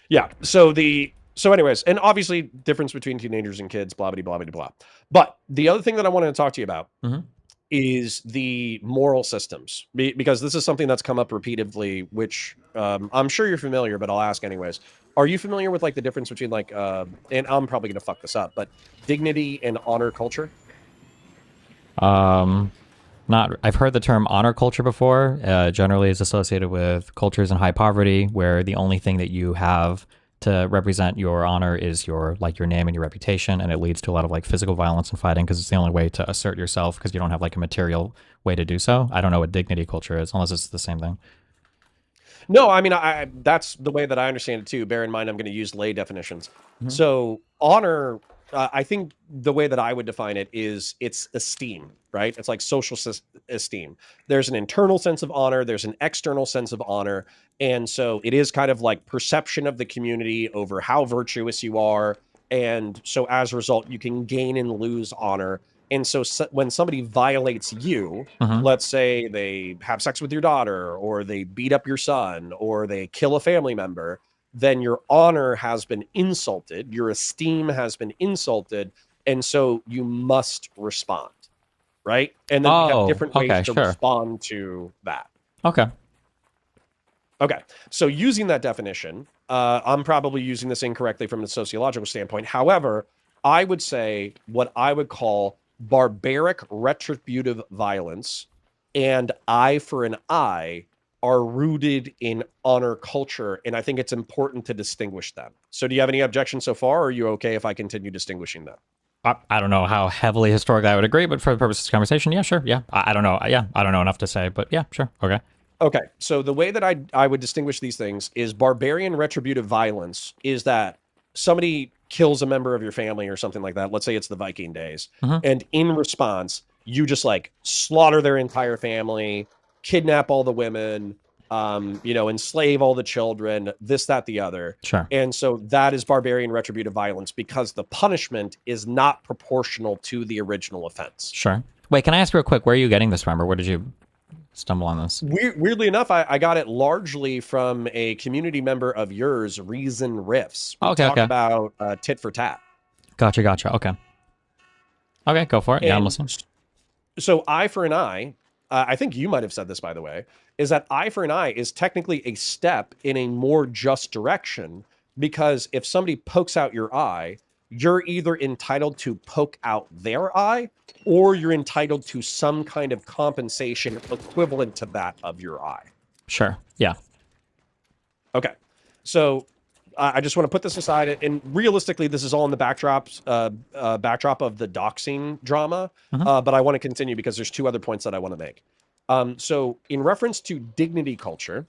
Yeah. So anyways, and obviously difference between teenagers and kids, blah blah blah blah blah. But the other thing that I wanted to talk to you about Mm-hmm. is the moral systems, because this is something that's come up repeatedly, which I'm sure you're familiar, but I'll ask anyways. Are you familiar with like the difference between like, and I'm probably gonna fuck this up, but dignity and honor culture? Not. I've heard the term honor culture before. Generally, is associated with cultures in high poverty, where the only thing that you have to represent your honor is your name and your reputation, and it leads to a lot of like physical violence and fighting because it's the only way to assert yourself because you don't have like a material way to do so. I don't know what dignity culture is, unless it's the same thing. No, I mean, I that's the way that I understand it too. Bear in mind, I'm going to use lay definitions. Mhm. So honor, I think the way that I would define it is it's esteem, right? It's like social esteem. There's an internal sense of honor. There's an external sense of honor. And so it is kind of like perception of the community over how virtuous you are. And so as a result, you can gain and lose honor. And so, when somebody violates you, Mhm. let's say they have sex with your daughter, or they beat up your son, or they kill a family member, then your honor has been insulted, your esteem has been insulted, and so you must respond, right? And then we have Oh, different ways okay, to sure. respond to that. Okay. Okay, so using that definition, I'm probably using this incorrectly from a sociological standpoint. However, I would say what I would call barbaric retributive violence and eye for an eye are rooted in honor culture, and I think it's important to distinguish them. So, do you have any objections so far, or are you okay if I continue distinguishing them? I don't know how heavily historically I would agree, but for the purposes of conversation, yeah, sure. Yeah. I don't know. Yeah, I don't know enough to say, but yeah, sure. Okay. Okay, so the way that I would distinguish these things is barbarian retributive violence is that somebody kills a member of your family or something like that. Let's say it's the Viking days, Mm-hmm. and in response, you just like slaughter their entire family, kidnap all the women, you know, enslave all the children, this, that, the other. Sure. And so that is barbarian retributive violence because the punishment is not proportional to the original offense. Sure. Wait, can I ask real quick, where are you getting this from, or where did you stumble on this? Weirdly enough, I got it largely from a community member of yours, Reason Riffs. We Okay, talked okay. about tit for tat. Gotcha. Okay. Okay, go for it. Yeah, I'm And listening. so eye for an eye, I think you might have said this, by the way, is that eye for an eye is technically a step in a more just direction, because if somebody pokes out your eye, you're either entitled to poke out their eye, or you're entitled to some kind of compensation equivalent to that of your eye. Sure. Yeah. Okay. So I just want to put this aside, and realistically, this is all in the backdrop of the doxing drama. Mhm. But I want to continue because there's two other points that I want to make. So in reference to dignity culture,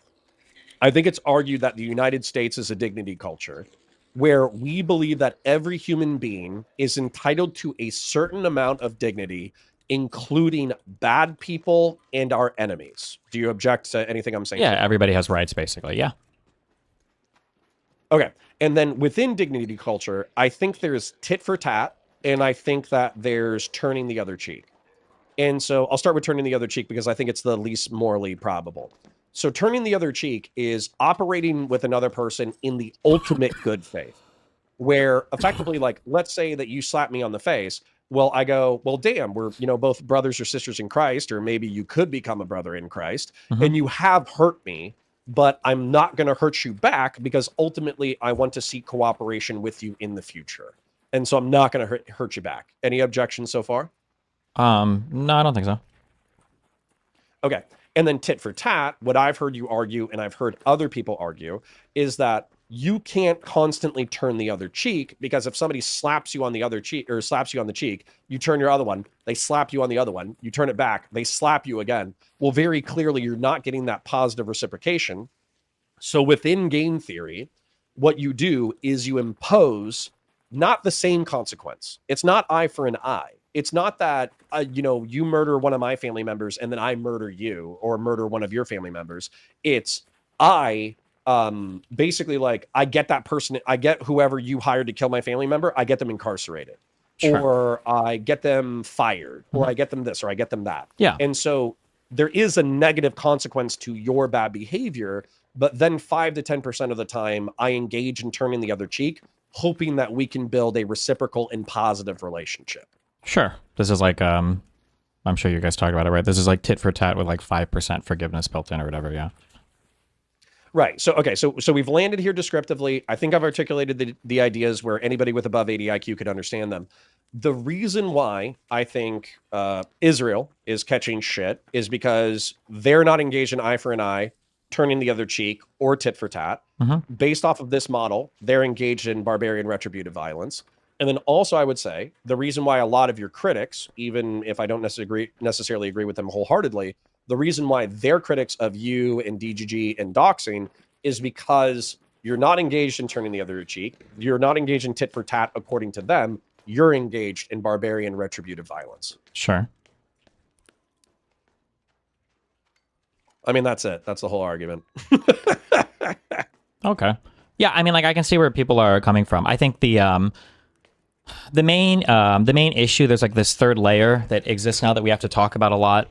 I think it's argued that the United States is a dignity culture where we believe that every human being is entitled to a certain amount of dignity, including bad people and our enemies. Do you object to anything I'm saying? Yeah, everybody has rights, basically. Yeah. Okay. And then within dignity culture, I think there's tit for tat, and I think that there's turning the other cheek. And so I'll start with turning the other cheek because I think it's the least morally probable. So turning the other cheek is operating with another person in the ultimate good faith, where effectively, like, let's say that you slap me on the face. Well, I go, well, damn, we're, you know, both brothers or sisters in Christ, or maybe you could become a brother in Christ, Mhm. and you have hurt me, but I'm not going to hurt you back because ultimately I want to seek cooperation with you in the future. And so I'm not going to hurt you back. Any objections so far? No, I don't think so. Okay. And then tit for tat, what I've heard you argue, and I've heard other people argue, is that you can't constantly turn the other cheek, because if somebody slaps you on the other cheek, or slaps you on the cheek, you turn your other one, they slap you on the other one, you turn it back, they slap you again. Well, very clearly, you're not getting that positive reciprocation. So within game theory, what you do is you impose not the same consequence. It's not eye for an eye. It's not that, you know, you murder one of my family members and then I murder you, or murder one of your family members. It's I basically, like, I get that person, I get whoever you hired to kill my family member, I get them incarcerated. Sure. or I get them fired, or I get them this, or I get them that. Yeah. And so there is a negative consequence to your bad behavior, but then 5 to 10% of the time, I engage in turning the other cheek, hoping that we can build a reciprocal and positive relationship. Sure. This is like, I'm sure you guys talked about it, right? This is like tit for tat with like 5% forgiveness built in or whatever, yeah. Right. So, okay. So we've landed here descriptively. I think I've articulated the ideas where anybody with above 80 IQ could understand them. The reason why I think Israel is catching shit is because they're not engaged in eye for an eye, turning the other cheek, or tit for tat. Based off of this model, they're engaged in barbarian retributive violence. And then also I would say the reason why a lot of your critics, even if I don't necessarily agree with them wholeheartedly, the reason why they're critics of you and DGG and doxing is because you're not engaged in turning the other cheek. You're not engaged in tit for tat according to them. You're engaged in barbarian retributive violence. Sure. I mean, that's it. That's the whole argument. Okay. Yeah, I mean, like I can see where people are coming from. I think the main issue, there's like this third layer that exists now that we have to talk about a lot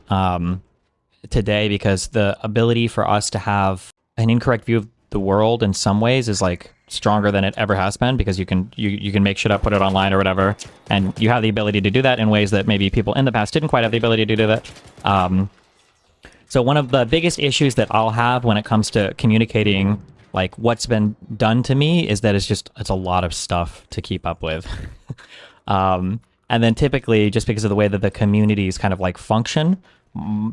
today, because the ability for us to have an incorrect view of the world in some ways is like stronger than it ever has been, because you can make shit up, put it online or whatever, and you have the ability to do that in ways that maybe people in the past didn't quite have the ability to do that. So one of the biggest issues that I'll have when it comes to communicating like what's been done to me is that it's a lot of stuff to keep up with. And then typically, just because of the way that the communities kind of like function,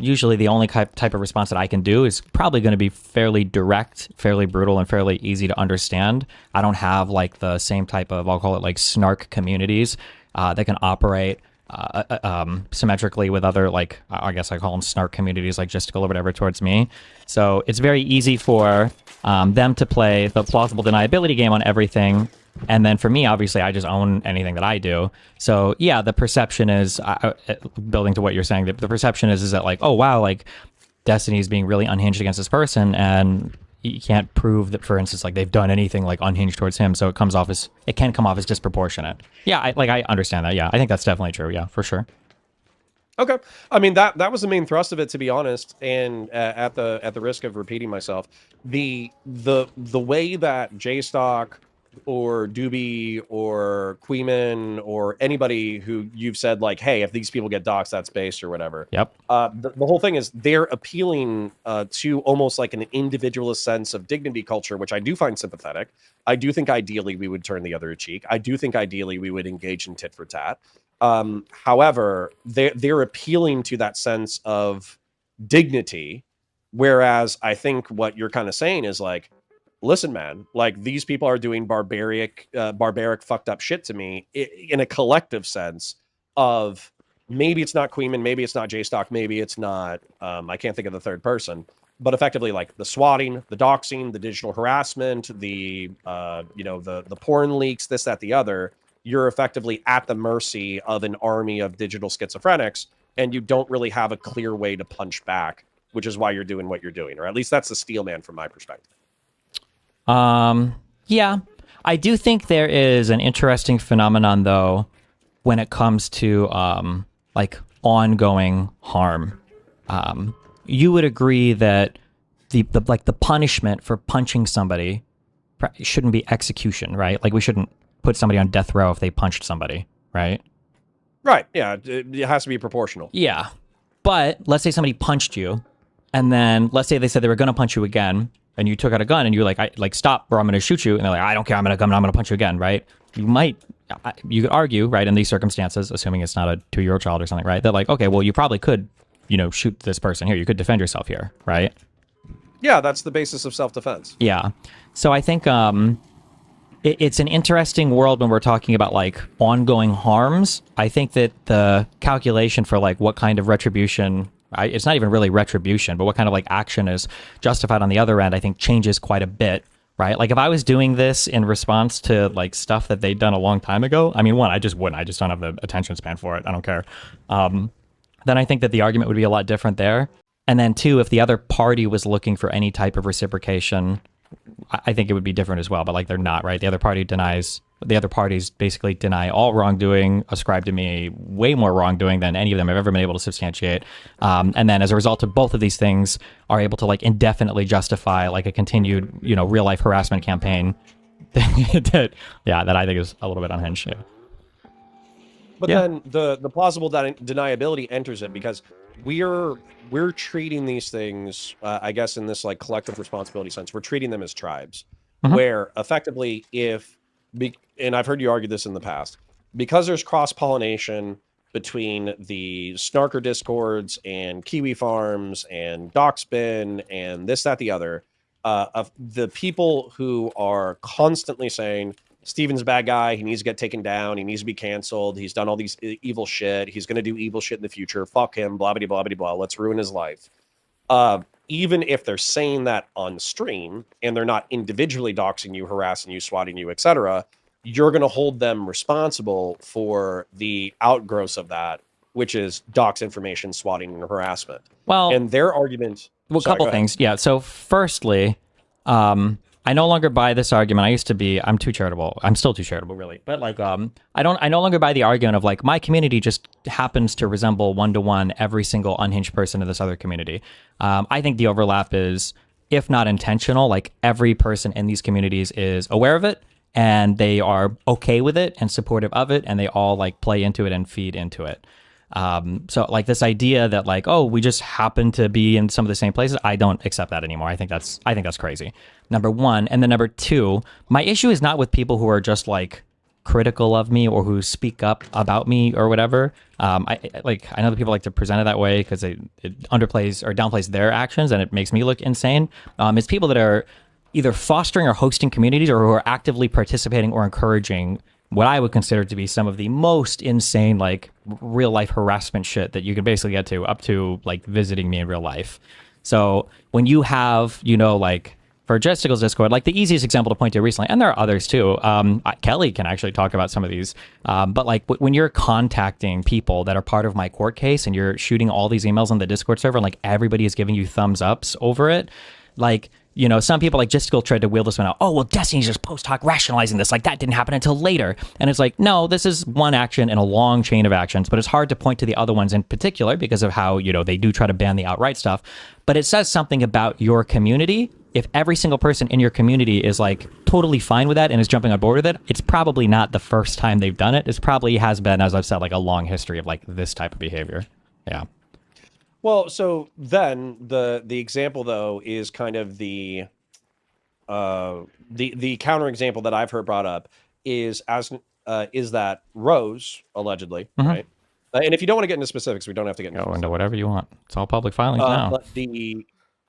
usually the only type of response that I can do is probably going to be fairly direct, fairly brutal, and fairly easy to understand. I don't have like the same type of, I'll call it like snark communities that can operate symmetrically with other, like, I guess I call them snark communities, like Justical or whatever, towards me. So it's very easy for them to play the plausible deniability game on everything. And then for me, obviously, I just own anything that I do. So yeah, the perception is, building to what you're saying, the perception is that like, oh wow, like Destiny is being really unhinged against this person, and you can't prove that, for instance, like they've done anything like unhinged towards him. So it can come off as disproportionate. Yeah, I understand that. Yeah, I think that's definitely true. Yeah, for sure. Okay. I mean, that was the main thrust of it, to be honest. And at the risk of repeating myself, the way that JStock or Doobie or Queeman or anybody who you've said like, hey, if these people get doxxed, that's based or whatever. Yep. The whole thing is they're appealing to almost like an individualist sense of dignity culture, which I do find sympathetic. I do think ideally we would turn the other cheek. I do think ideally we would engage in tit for tat. However, they're appealing to that sense of dignity, whereas I think what you're kind of saying is like, listen, man, like these people are doing barbaric, fucked up shit to me in a collective sense of maybe it's not Queeman, maybe it's not JStock, maybe it's not, I can't think of the third person, but effectively like the swatting, the doxing, the digital harassment, the porn leaks, this, that, the other. You're effectively at the mercy of an army of digital schizophrenics, and you don't really have a clear way to punch back, which is why you're doing what you're doing, or at least that's the steel man from my perspective. Yeah, I do think there is an interesting phenomenon though, when it comes to, like ongoing harm. You would agree that the punishment for punching somebody shouldn't be execution, right? Like we shouldn't put somebody on death row if they punched somebody, right? Right. Yeah. It has to be proportional. Yeah. But let's say somebody punched you, and then let's say they said they were going to punch you again, and you took out a gun and you're like, stop, or I'm going to shoot you. And they're like, I don't care. I'm going to punch you again. Right. You could argue, right, in these circumstances, assuming it's not a 2-year-old child or something, right, that like, okay, well, you probably could, shoot this person here. You could defend yourself here. Right. Yeah. That's the basis of self-defense. Yeah. So I think, it's an interesting world when we're talking about like ongoing harms. I think that the calculation for like what kind of retribution, it's not even really retribution, but what kind of like action is justified on the other end, I think changes quite a bit, right? Like if I was doing this in response to like stuff that they'd done a long time ago, I mean, one, I just wouldn't. I just don't have the attention span for it. I don't care. Then I think that the argument would be a lot different there. And then two, if the other party was looking for any type of reciprocation, I think it would be different as well, but like they're not, right? The other party denies the other parties basically deny all wrongdoing, ascribe to me way more wrongdoing than any of them have ever been able to substantiate. And then as a result of both of these things, are able to like indefinitely justify like a continued, real life harassment campaign that I think is a little bit unhinged. Yeah. But then the plausible deniability enters it, because we're treating these things, I guess, in this like collective responsibility sense, we're treating them as tribes, where effectively and I've heard you argue this in the past, because there's cross-pollination between the Snarker Discords and Kiwi Farms and Doxbin and this, that, the other, of the people who are constantly saying, Steven's a bad guy, he needs to get taken down, he needs to be canceled, he's done all these evil shit, he's going to do evil shit in the future, fuck him, blah, blah, blah, blah, blah, let's ruin his life. Even if they're saying that on stream, and they're not individually doxing you, harassing you, swatting you, etc., you're going to hold them responsible for the outgrowths of that, which is dox information, swatting, and harassment. Well, and their argument... Well, a couple things. Yeah, so firstly... I no longer buy this argument. I'm too charitable. I'm still too charitable, really. But like, I no longer buy the argument of like, my community just happens to resemble one-to-one every single unhinged person in this other community. I think the overlap is, if not intentional, like every person in these communities is aware of it, and they are okay with it and supportive of it, and they all like play into it and feed into it. So like this idea that like, oh, we just happen to be in some of the same places, I don't accept that anymore. I think that's crazy. Number one. And then number two, my issue is not with people who are just like critical of me or who speak up about me or whatever. I know that people like to present it that way because it underplays or downplays their actions and it makes me look insane. It's people that are either fostering or hosting communities or who are actively participating or encouraging what I would consider to be some of the most insane, like real life harassment shit that you can basically get to, up to like visiting me in real life. So when you have, like for Justicle's Discord, like the easiest example to point to recently, and there are others too. Kelly can actually talk about some of these. But like when you're contacting people that are part of my court case and you're shooting all these emails on the Discord server, and like everybody is giving you thumbs ups over it, like, some people like Justical tried to wheel this one out. Oh, well, Destiny's just post hoc rationalizing this. Like that didn't happen until later. And it's like, no, this is one action in a long chain of actions, but it's hard to point to the other ones in particular because of how, they do try to ban the outright stuff. But it says something about your community. If every single person in your community is like totally fine with that and is jumping on board with it, it's probably not the first time they've done it. It's probably has been, as I've said, like a long history of like this type of behavior. Yeah. Well, so then the example though is kind of the counter example that I've heard brought up is that Rose allegedly, right? And if you don't want to get into specifics, we don't have to get into into whatever you want. It's all public filings now.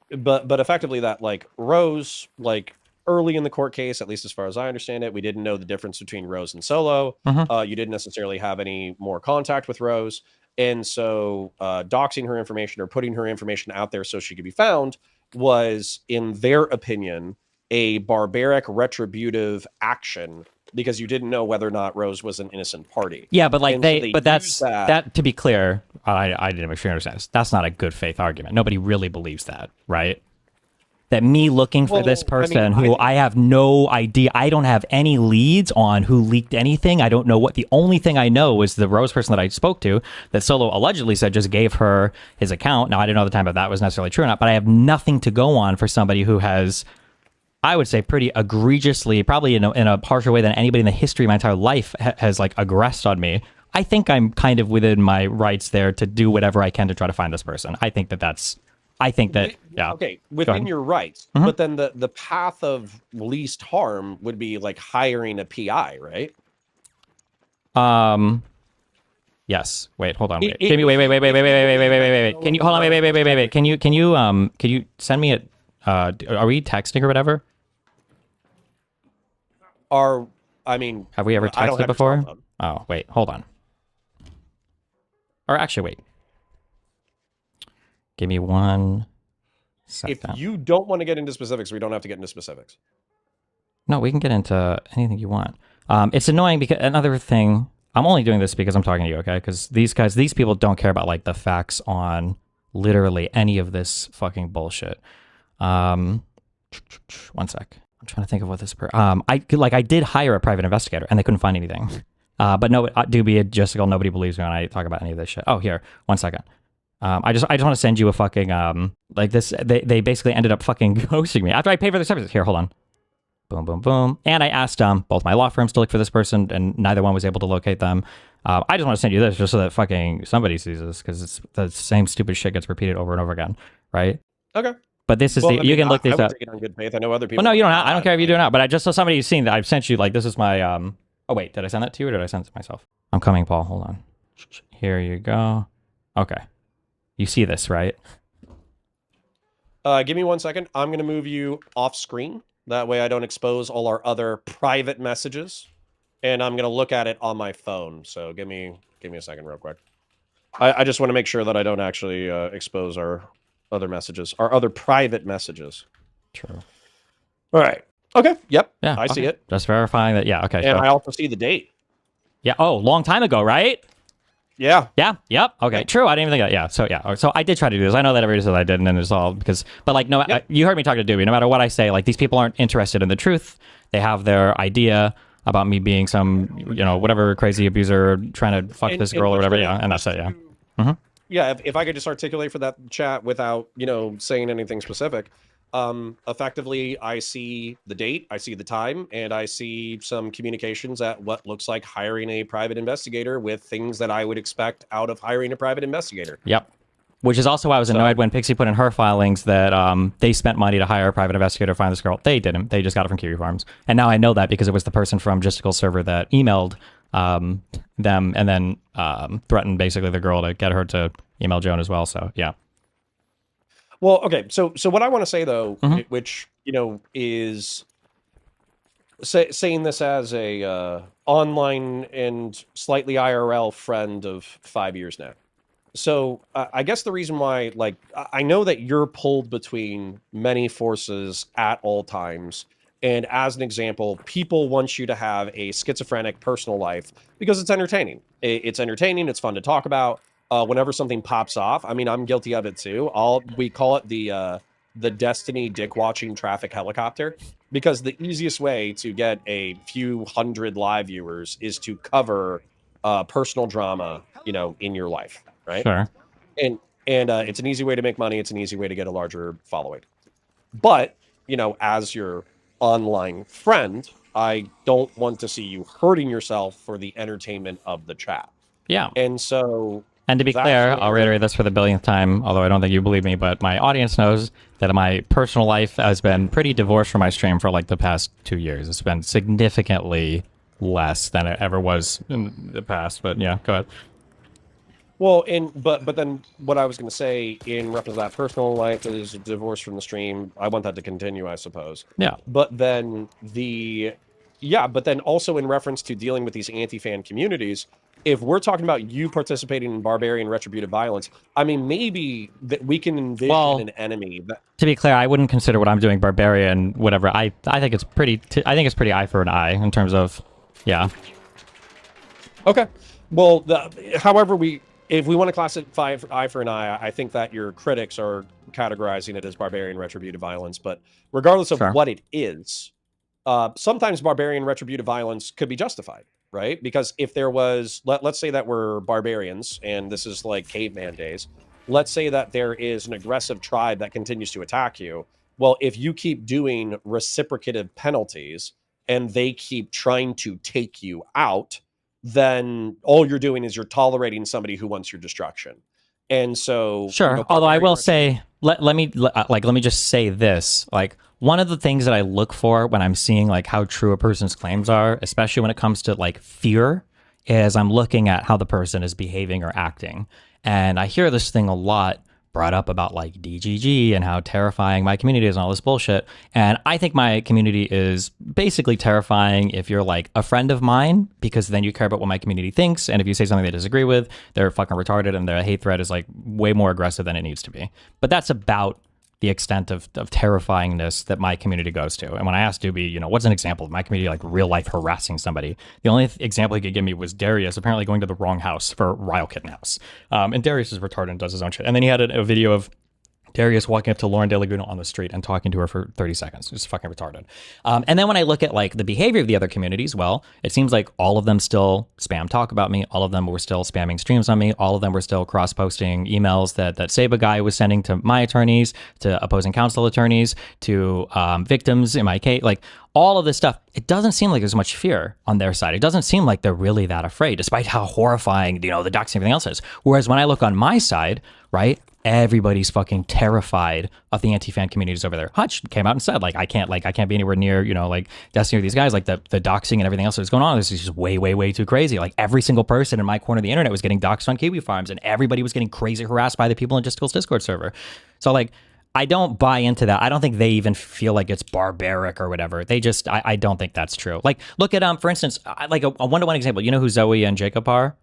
But effectively that like Rose, like early in the court case, at least as far as I understand it, we didn't know the difference between Rose and Solo. You didn't necessarily have any more contact with Rose. And so doxing her information or putting her information out there so she could be found was, in their opinion, a barbaric retributive action because you didn't know whether or not Rose was an innocent party. Yeah, but like that to be clear, I didn't make sure you understand this. That's not a good faith argument. Nobody really believes that, right? That me looking for this person who I have no idea, I don't have any leads on who leaked anything. I don't know what. The only thing I know is the Rose person that I spoke to that Solo allegedly said just gave her his account. Now, I didn't know at the time if that was necessarily true or not, but I have nothing to go on for somebody who has, I would say, pretty egregiously, probably in a harsher way than anybody in the history of my entire life has like aggressed on me. I think I'm kind of within my rights there to do whatever I can to try to find this person. I think that yeah. Okay, within your rights, but then the path of least harm would be like hiring a PI, right? Yes. Wait, hold on. Wait. Wait. Can you hold on? Wait. Can you send me it? Are we texting or whatever? Have we ever texted before? Oh, wait, hold on. Or actually, wait. Give me 1 second. If you don't want to get into specifics, we don't have to get into specifics. No, we can get into anything you want. It's annoying because another thing, I'm only doing this because I'm talking to you, okay? Because these people don't care about like the facts on literally any of this fucking bullshit. 1 sec. I'm trying to think of what this I did hire a private investigator and they couldn't find anything. But no, do be logistical. Nobody believes me when I talk about any of this shit. Oh, here, 1 second. I just want to send you a fucking like this. They basically ended up fucking ghosting me after I paid for their services. Here, hold on. Boom, boom, boom. And I asked both my law firms to look for this person, and neither one was able to locate them. I just want to send you this just so that fucking somebody sees this, because it's the same stupid shit gets repeated over and over again, right? Okay. But this is you can look these up. I would take it on good faith. I know other people. Well, no, you don't. I don't care if you do or not. But I just saw somebody seen that I've sent you. Like, this is my Oh wait, did I send that to you or did I send it to myself? I'm coming, Paul. Hold on. Here you go. Okay. You see this, right? Give me 1 second. I'm going to move you off screen. That way I don't expose all our other private messages. And I'm going to look at it on my phone. So give me a second real quick. I just want to make sure that I don't actually expose our other messages, our other private messages. True. All right. Okay. Yep. Yeah. I see it. Just verifying that. Yeah. Okay. And I also see the date. Yeah. Oh, long time ago, right? Yeah. Yeah. Yep. Okay. Yeah. True. I didn't even think that. Yeah. So yeah. So I did try to do this. I know that everybody says I didn't, and it's all because. But like, no, yep. You heard me talk to Doobie. No matter what I say, like these people aren't interested in the truth. They have their idea about me being some, whatever crazy abuser trying to fuck this girl or whatever. Yeah. And that's it. Yeah. Mm-hmm. Yeah. If I could just articulate for that chat without, saying anything specific. Effectively, I see the date, I see the time, and I see some communications at what looks like hiring a private investigator with things that I would expect out of hiring a private investigator. Yep. Which is also why I was annoyed when Pixie put in her filings that they spent money to hire a private investigator to find this girl. They didn't. They just got it from Kiwi Farms. And now I know that because it was the person from Gisticle server that emailed them and then threatened basically the girl to get her to email Joan as well. So, yeah. Well, okay. So what I want to say though, which is saying this as a online and slightly IRL friend of 5 years now. So I guess the reason why, like, I know that you're pulled between many forces at all times. And as an example, people want you to have a schizophrenic personal life because it's entertaining. It's entertaining. It's fun to talk about. Whenever something pops off, I mean, I'm guilty of it too. We call it the Destiny dick watching traffic helicopter, because the easiest way to get a few hundred live viewers is to cover personal drama, in your life, right? Sure. And it's an easy way to make money. It's an easy way to get a larger following. But as your online friend, I don't want to see you hurting yourself for the entertainment of the chat. Yeah. And so. And to be clear, I'll reiterate this for the billionth time, although I don't think you believe me, but my audience knows that my personal life has been pretty divorced from my stream for like the past 2 years. It's been significantly less than it ever was in the past, but yeah, go ahead. Well, but then what I was going to say in reference to that personal life is divorced from the stream. I want that to continue, I suppose. Yeah. But then also in reference to dealing with these anti-fan communities, if we're talking about you participating in barbarian retributive violence, I mean, maybe that we can envision an enemy. To be clear, I wouldn't consider what I'm doing barbarian, whatever. I think it's pretty. I think it's pretty eye for an eye in terms of, yeah. Okay. Well, however if we want to classify eye for an eye, I think that your critics are categorizing it as barbarian retributive violence. But regardless of what it is, sometimes barbarian retributive violence could be justified. Right? Because if there was, let's say that we're barbarians and this is like caveman days. Let's say that there is an aggressive tribe that continues to attack you. Well, if you keep doing reciprocative penalties and they keep trying to take you out, then all you're doing is you're tolerating somebody who wants your destruction. And so, sure. Although I will say, let me just say this, like, one of the things that I look for when I'm seeing like how true a person's claims are, especially when it comes to like fear, is I'm looking at how the person is behaving or acting. And I hear this thing a lot brought up about like DGG and how terrifying my community is and all this bullshit. And I think my community is basically terrifying if you're like a friend of mine, because then you care about what my community thinks. And if you say something they disagree with, they're fucking retarded and their hate threat is like way more aggressive than it needs to be. But that's about the extent of terrifyingness that my community goes to. And when I asked Doobie, what's an example of my community like real life harassing somebody? The only example he could give me was Darius apparently going to the wrong house for Ryle Kittenhouse. And Darius is retarded and does his own shit. And then he had a video of Darius walking up to Lauren De Laguna on the street and talking to her for 30 seconds. It's fucking retarded. And then when I look at like the behavior of the other communities, well, it seems like all of them still spam talk about me. All of them were still spamming streams on me. All of them were still cross-posting emails that Saba guy was sending to my attorneys, to opposing counsel attorneys, to victims in my case. Like all of this stuff, it doesn't seem like there's much fear on their side. It doesn't seem like they're really that afraid, despite how horrifying, the doxing and everything else is. Whereas when I look on my side, right, everybody's fucking terrified of the anti-fan communities over there. Hutch came out and said, like, I can't be anywhere near, like Destiny or these guys, like the doxing and everything else that's going on. This is just way, way, way too crazy. Like every single person in my corner of the internet was getting doxed on Kiwi Farms, and everybody was getting crazy harassed by the people in Justicle's Discord server. So like, I don't buy into that. I don't think they even feel like it's barbaric or whatever. They just, I don't think that's true. Like, look at, for instance, like a one-to-one example. You know who Zoe and Jacob are?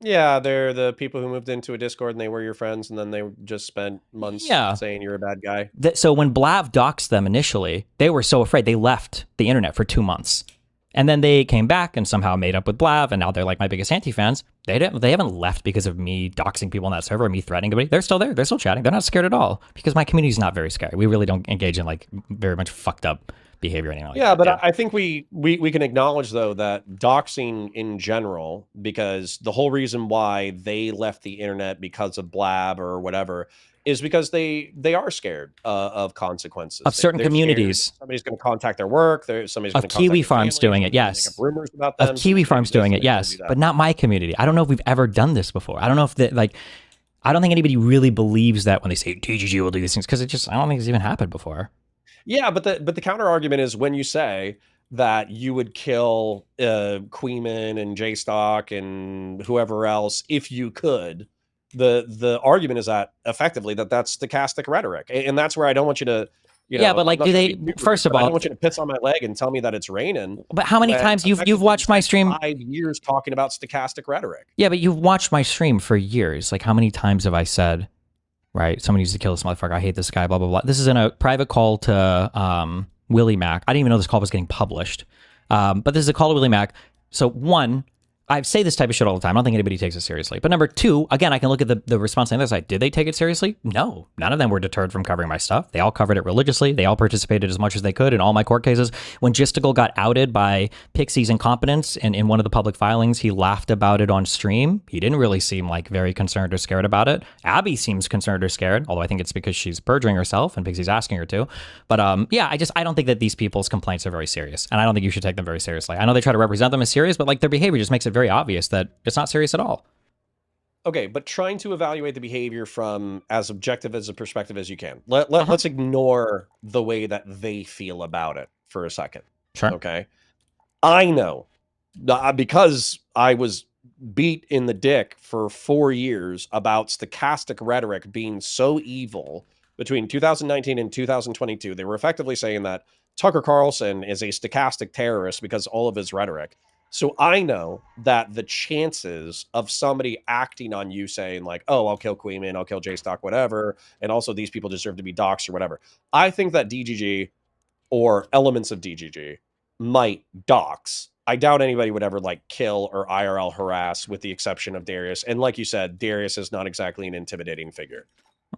Yeah, they're the people who moved into a Discord and they were your friends, and then they just spent months saying you're a bad guy. So when Blav doxed them initially, they were so afraid they left the internet for 2 months. And then they came back and somehow made up with Blav, and now they're like my biggest anti-fans. They haven't left because of me doxing people on that server, me threatening anybody. They're still there. They're still chatting. They're not scared at all because my community is not very scary. We really don't engage in like very much fucked up behavior anymore. Yeah, but I think we can acknowledge though that doxing in general, because the whole reason why they left the internet because of Blab or whatever is because they are scared of consequences of certain communities. Scared. Somebody's going to contact their work. Somebody's going to Kiwi Farms doing it. Yes. Rumors about them. Of Kiwi Farms doing it. Yes, but not my community. I don't know if we've ever done this before. I don't know if I don't think anybody really believes that when they say TGG will do these things, because I don't think it's even happened before. Yeah, but the counter argument is when you say that you would kill Queeman and J-Stock and whoever else if you could, the argument is that effectively that's stochastic rhetoric, and that's where I don't want you to, yeah, but like, do they? First of all, I don't want you to piss on my leg and tell me that it's raining. But how many times you've watched my stream? 5 years talking about stochastic rhetoric. Yeah, but you've watched my stream for years. Like, how many times have I said, right, somebody needs to kill this motherfucker, I hate this guy, blah, blah, blah. This is in a private call to Willie Mac. I didn't even know this call was getting published. But this is a call to Willie Mac. So one, I say this type of shit all the time. I don't think anybody takes it seriously. But number two, again, I can look at the response on the other side. Did they take it seriously? No. None of them were deterred from covering my stuff. They all covered it religiously. They all participated as much as they could in all my court cases. When Gisticle got outed by Pixie's incompetence and in one of the public filings, he laughed about it on stream. He didn't really seem like very concerned or scared about it. Abby seems concerned or scared, although I think it's because she's perjuring herself and Pixie's asking her to. But yeah, I don't think that these people's complaints are very serious. And I don't think you should take them very seriously. I know they try to represent them as serious, but like their behavior just makes it very obvious that it's not serious at all. Okay, but trying to evaluate the behavior from as objective as a perspective as you can. Let's ignore the way that they feel about it for a second. Sure. Okay. I know because I was beat in the dick for 4 years about stochastic rhetoric being so evil between 2019 and 2022. They were effectively saying that Tucker Carlson is a stochastic terrorist because all of his rhetoric. So I know that the chances of somebody acting on you saying like, oh, I'll kill Queeman, I'll kill J-Stock, whatever, and also these people deserve to be doxxed or whatever. I think that DGG or elements of DGG might dox. I doubt anybody would ever like kill or IRL harass, with the exception of Darius. And like you said, Darius is not exactly an intimidating figure.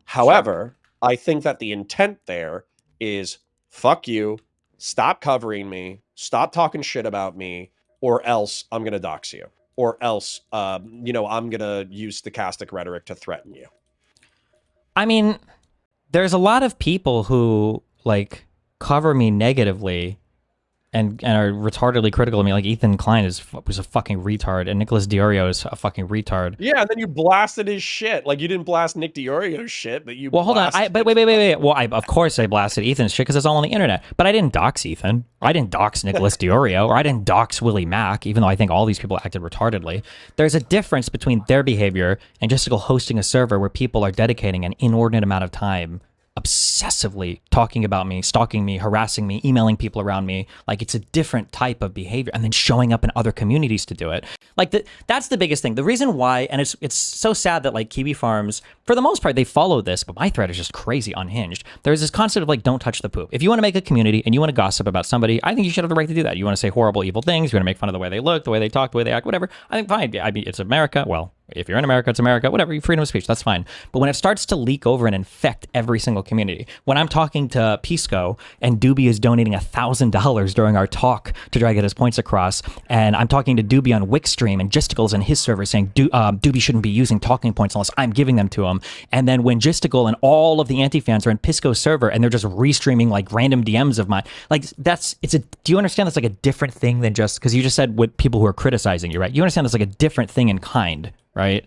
However, I think that the intent there is fuck you, stop covering me, stop talking shit about me, or else I'm going to dox you, or else, I'm going to use stochastic rhetoric to threaten you. I mean, there's a lot of people who like cover me negatively and are retardedly critical of me. Like Ethan Klein was a fucking retard, and Nicholas Diorio is a fucking retard. Yeah, and then you blasted his shit. Like, you didn't blast Nick Diorio's shit, but you. Well, hold on. But wait. Well, of course I blasted Ethan's shit because it's all on the internet. But I didn't dox Ethan. I didn't dox Nicholas Diorio, or I didn't dox Willie Mack, even though I think all these people acted retardedly. There's a difference between their behavior and just hosting a server where people are dedicating an inordinate amount of time obsessively talking about me, stalking me, harassing me, emailing people around me. Like, it's a different type of behavior, and then showing up in other communities to do it. Like, that's the biggest thing. The reason why, and it's so sad that like Kiwi Farms, for the most part, they follow this, but my thread is just crazy unhinged. There's this concept of like, don't touch the poop. If you want to make a community and you want to gossip about somebody, I think you should have the right to do that. You want to say horrible, evil things. You want to make fun of the way they look, the way they talk, the way they act, whatever. I think fine. I mean, it's America. Well, If you're in America, it's America, whatever, freedom of speech, that's fine. But when it starts to leak over and infect every single community, when I'm talking to Pisco and Doobie is donating $1,000 during our talk to try to get his points across, and I'm talking to Doobie on Wickstream and Gisticles and his server saying Doobie shouldn't be using talking points unless I'm giving them to him, and then when Gisticle and all of the anti-fans are in Pisco's server and they're just restreaming like random DMs of mine, like do you understand that's like a different thing than just, because you just said with people who are criticizing you, right? You understand that's like a different thing in kind, right?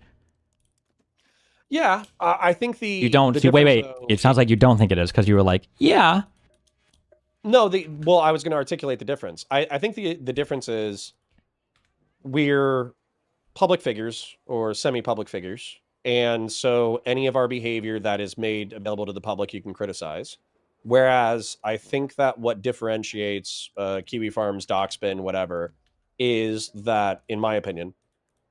Yeah, I think you don't. Wait. Though, it sounds like you don't think it is because you were like, yeah. No, well, I was going to articulate the difference. I think the difference is we're public figures or semi-public figures, and so any of our behavior that is made available to the public, you can criticize. Whereas I think that what differentiates Kiwi Farms, Doxbin, whatever, is that, in my opinion,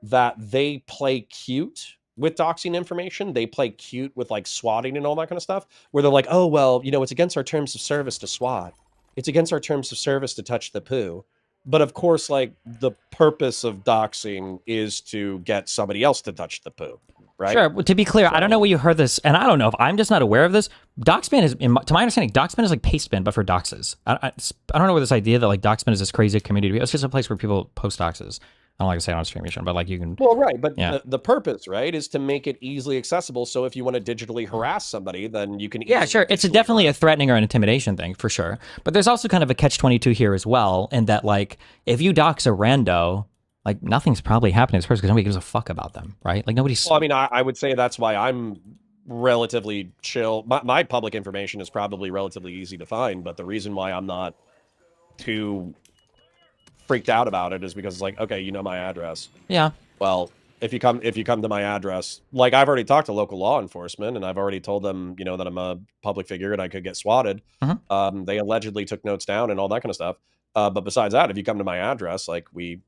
that they play cute with doxing information. They play cute with like swatting and all that kind of stuff, where they're like, oh, well, it's against our terms of service to swat. It's against our terms of service to touch the poo. But of course, like the purpose of doxing is to get somebody else to touch the poo. Right? Sure. Well, to be clear, I don't know where you heard this, and I don't know if I'm just not aware of this. Doxbin is, to my understanding, Doxbin is like Pastebin, but for doxes. I don't know where this idea that like Doxbin is this crazy community. It's just a place where people post doxes. I don't like to say it on stream, but like you can. Well, right, but yeah. the purpose, right, is to make it easily accessible. So if you want to digitally harass somebody, then you can. Yeah, sure. It's definitely a threatening or an intimidation thing for sure. But there's also kind of a catch-22 here as well, in that like if you dox a rando, like nothing's probably happening to this person because nobody gives a fuck about them, right? Like nobody's. Well, I mean, I would say that's why I'm relatively chill. My public information is probably relatively easy to find, but the reason why I'm not too freaked out about it is because it's like, okay, you know my address. Yeah. Well, if you come to my address, like I've already talked to local law enforcement and I've already told them, that I'm a public figure and I could get swatted. Mm-hmm. They allegedly took notes down and all that kind of stuff. But besides that, if you come to my address, like we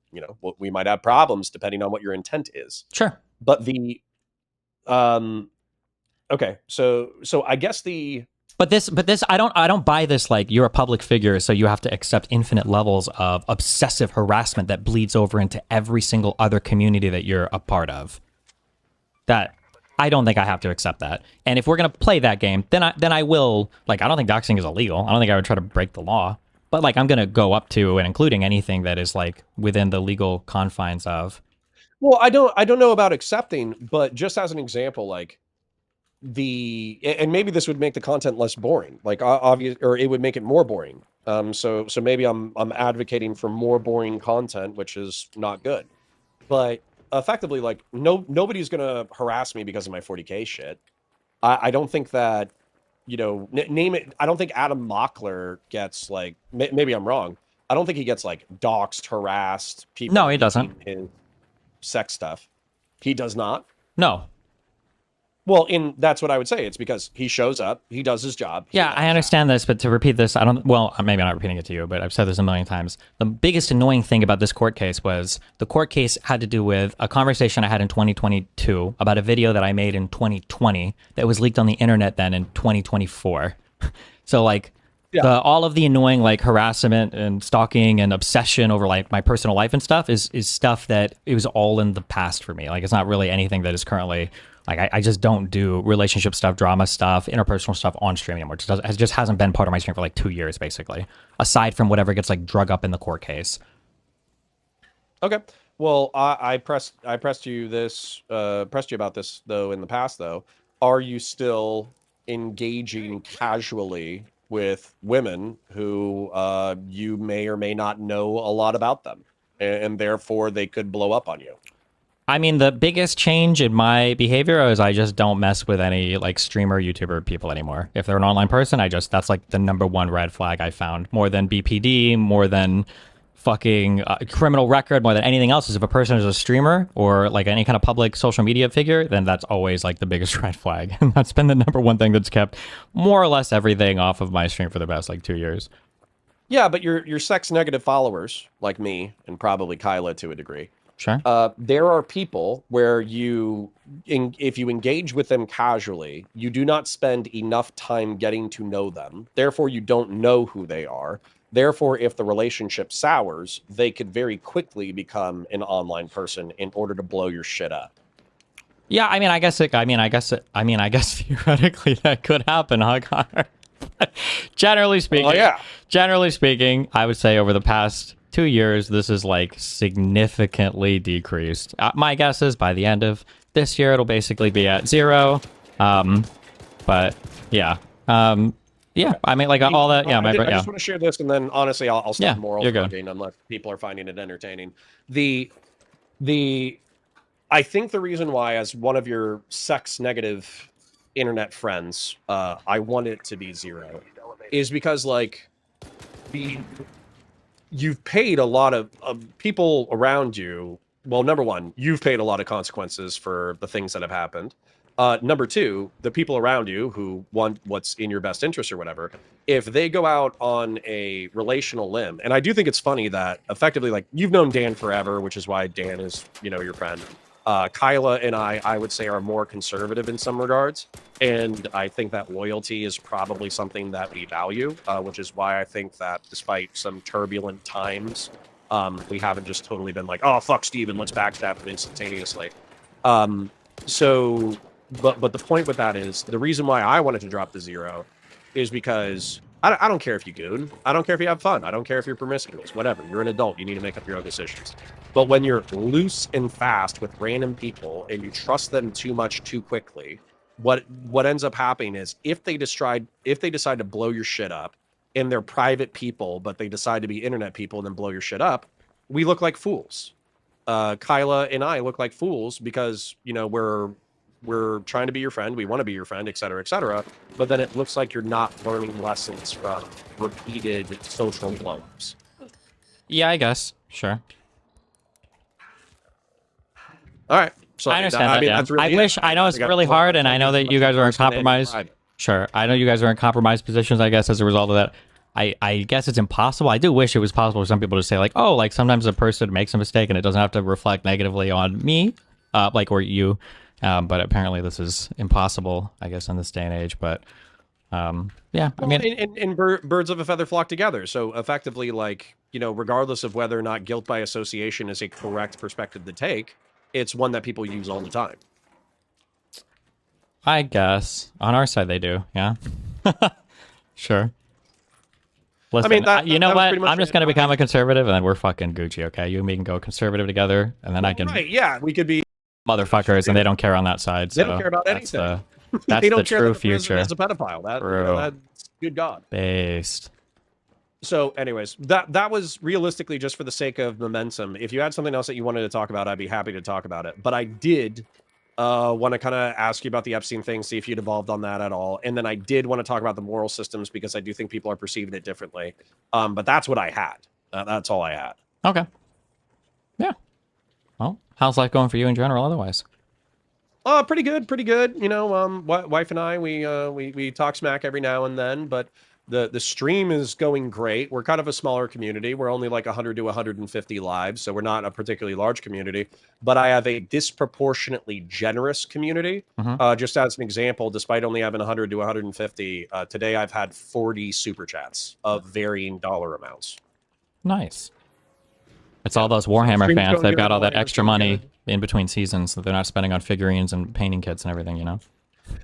might have problems depending on what your intent is. Sure. But the, okay, so I guess the. But this, I don't buy this. Like you're a public figure, so you have to accept infinite levels of obsessive harassment that bleeds over into every single other community that you're a part of. That I don't think I have to accept that. And if we're gonna play that game, then I will. Like I don't think doxing is illegal. I don't think I would try to break the law. But like I'm gonna go up to and including anything that is like within the legal confines of. Well, I don't know about accepting, but just as an example, like. And maybe this would make the content less boring, like obvious, or it would make it more boring. So maybe I'm advocating for more boring content, which is not good. But effectively, like nobody's gonna harass me because of my 40K shit. I don't think that, name it. I don't think Adam Mockler gets like. Maybe I'm wrong. I don't think he gets like doxed, harassed. People. No, he doesn't. His sex stuff. He does not. No. Well, that's what I would say. It's because he shows up, he does his job. Yeah, I understand this, but to repeat this, maybe I'm not repeating it to you, but I've said this a million times. The biggest annoying thing about this court case was the court case had to do with a conversation I had in 2022 about a video that I made in 2020 that was leaked on the internet then in 2024. So like all of the annoying like harassment and stalking and obsession over like my personal life and stuff is stuff that it was all in the past for me. Like it's not really anything that is currently. Like I just don't do relationship stuff, drama stuff, interpersonal stuff on stream anymore. It just hasn't been part of my stream for like 2 years, basically. Aside from whatever gets like drug up in the court case. Okay. Well, I pressed you about this though in the past though. Are you still engaging casually with women who you may or may not know a lot about them, and therefore they could blow up on you? I mean, the biggest change in my behavior is I just don't mess with any like streamer, YouTuber people anymore. If they're an online person, that's like the #1 red flag I found. More than BPD, more than fucking criminal record, more than anything else, is if a person is a streamer or like any kind of public social media figure, then that's always like the biggest red flag. And that's been the #1 thing that's kept more or less everything off of my stream for the past like 2 years. Yeah, but your sex negative followers, like me, and probably Kyla to a degree. Sure. There are people where if you engage with them casually, you do not spend enough time getting to know them. Therefore, you don't know who they are. Therefore, if the relationship sours, they could very quickly become an online person in order to blow your shit up. Yeah, I mean, I guess theoretically that could happen, huh, Connor? Generally speaking, Oh yeah. generally speaking, I would say over the past 2 years, this is like significantly decreased. My guess is by the end of this year, it'll basically be at 0. But yeah, yeah. I mean, like all that. Yeah, I yeah. just want to share this, and then honestly, I'll stop Yeah, moral you're good. talking unless people are finding it entertaining. The I think the reason why, as one of your sex negative internet friends, I want it to be 0, is because like the you've paid a lot of people around you. Well, number one, you've paid a lot of consequences for the things that have happened. Number two, the people around you who want what's in your best interest or whatever, if they go out on a relational limb, and I do think it's funny that effectively, like, you've known Dan forever, which is why Dan is, your friend. Kyla and I would say, are more conservative in some regards. And I think that loyalty is probably something that we value, which is why I think that despite some turbulent times, we haven't just totally been like, oh, fuck Steven, let's backstab him instantaneously. So, but the point with that is, the reason why I wanted to drop the 0 is because I don't care if you goon. I don't care if you have fun. I don't care if you're promiscuous. Whatever. You're an adult. You need to make up your own decisions. But when you're loose and fast with random people and you trust them too much too quickly, what ends up happening is if they decide to blow your shit up, and they're private people, but they decide to be internet people and then blow your shit up, we look like fools. Kyla and I look like fools because we're trying to be your friend, we want to be your friend, et cetera, but then it looks like you're not learning lessons from repeated social blows. Yeah, I guess. Sure. All right. So I understand that. Yeah. That's really I know it's really hard, and I know that you guys are in compromise. Sure. I know you guys are in compromised positions, I guess, as a result of that. I guess it's impossible. I do wish it was possible for some people to say, like, oh, like, sometimes a person makes a mistake and it doesn't have to reflect negatively on me, or you. But apparently this is impossible, I guess, in this day and age. But yeah, I mean, and birds of a feather flock together. So effectively, like, regardless of whether or not guilt by association is a correct perspective to take, it's one that people use all the time. I guess on our side they do. Yeah. Sure. Listen, you know what? I'm just going to become a conservative, and then we're fucking Gucci, okay? You and me can go conservative together, and then I can... Right, yeah, we could be... motherfuckers, and they don't care on that side. They don't care about anything. That's they don't the care true that the future. As a pedophile, that's good God. Based. So, anyways, that was realistically just for the sake of momentum. If you had something else that you wanted to talk about, I'd be happy to talk about it. But I did want to kind of ask you about the Epstein thing, see if you'd evolved on that at all. And then I did want to talk about the moral systems because I do think people are perceiving it differently. But that's what I had. That's all I had. Okay. Yeah. Well, how's life going for you in general otherwise? Pretty good. Wife and I, we talk smack every now and then, but the stream is going great. We're kind of a smaller community. We're only like 100 to 150 lives, so we're not a particularly large community, but I have a disproportionately generous community. Just as an example, despite only having 100 to 150, today I've had 40 super chats of varying dollar amounts. Nice. It's all those Warhammer fans. They've got all that extra money in between seasons that they're not spending on figurines and painting kits and everything,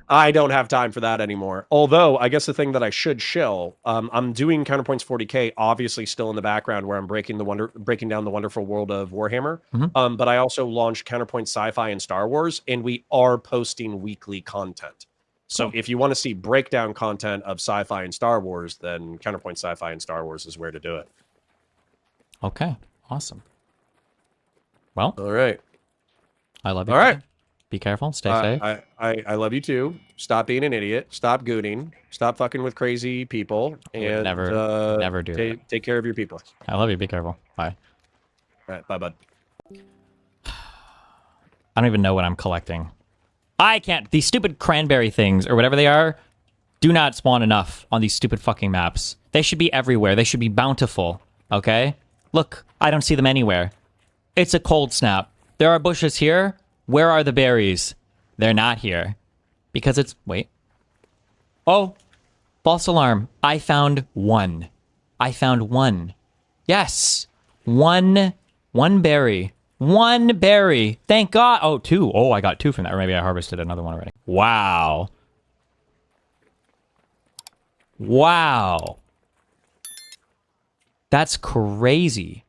I don't have time for that anymore. Although, I guess the thing that I should shill, I'm doing CounterPoints 40K, obviously still in the background, where I'm breaking down the wonderful world of Warhammer. But I also launched CounterPoints Sci-Fi and Star Wars, and we are posting weekly content. So if you want to see breakdown content of Sci-Fi and Star Wars, then CounterPoints Sci-Fi and Star Wars is where to do it. Okay, awesome. Well, all right. I love you. All right. Be careful. Stay safe. I love you too. Stop being an idiot. Stop gooning. Stop fucking with crazy people. And never do that. Take care of your people. I love you. Be careful. Bye. All right. Bye, bud. I don't even know what I'm collecting. I can't. These stupid cranberry things or whatever they are do not spawn enough on these stupid fucking maps. They should be everywhere. They should be bountiful. Okay? Look, I don't see them anywhere. It's a cold snap. There are bushes here. Where are the berries? They're not here. Because it's... Wait. Oh. False alarm. I found one. I found one. Yes. One berry. 1 berry. Thank God. Oh, 2. Oh, I got 2 from that. Or maybe I harvested another one already. Wow. Wow. That's crazy.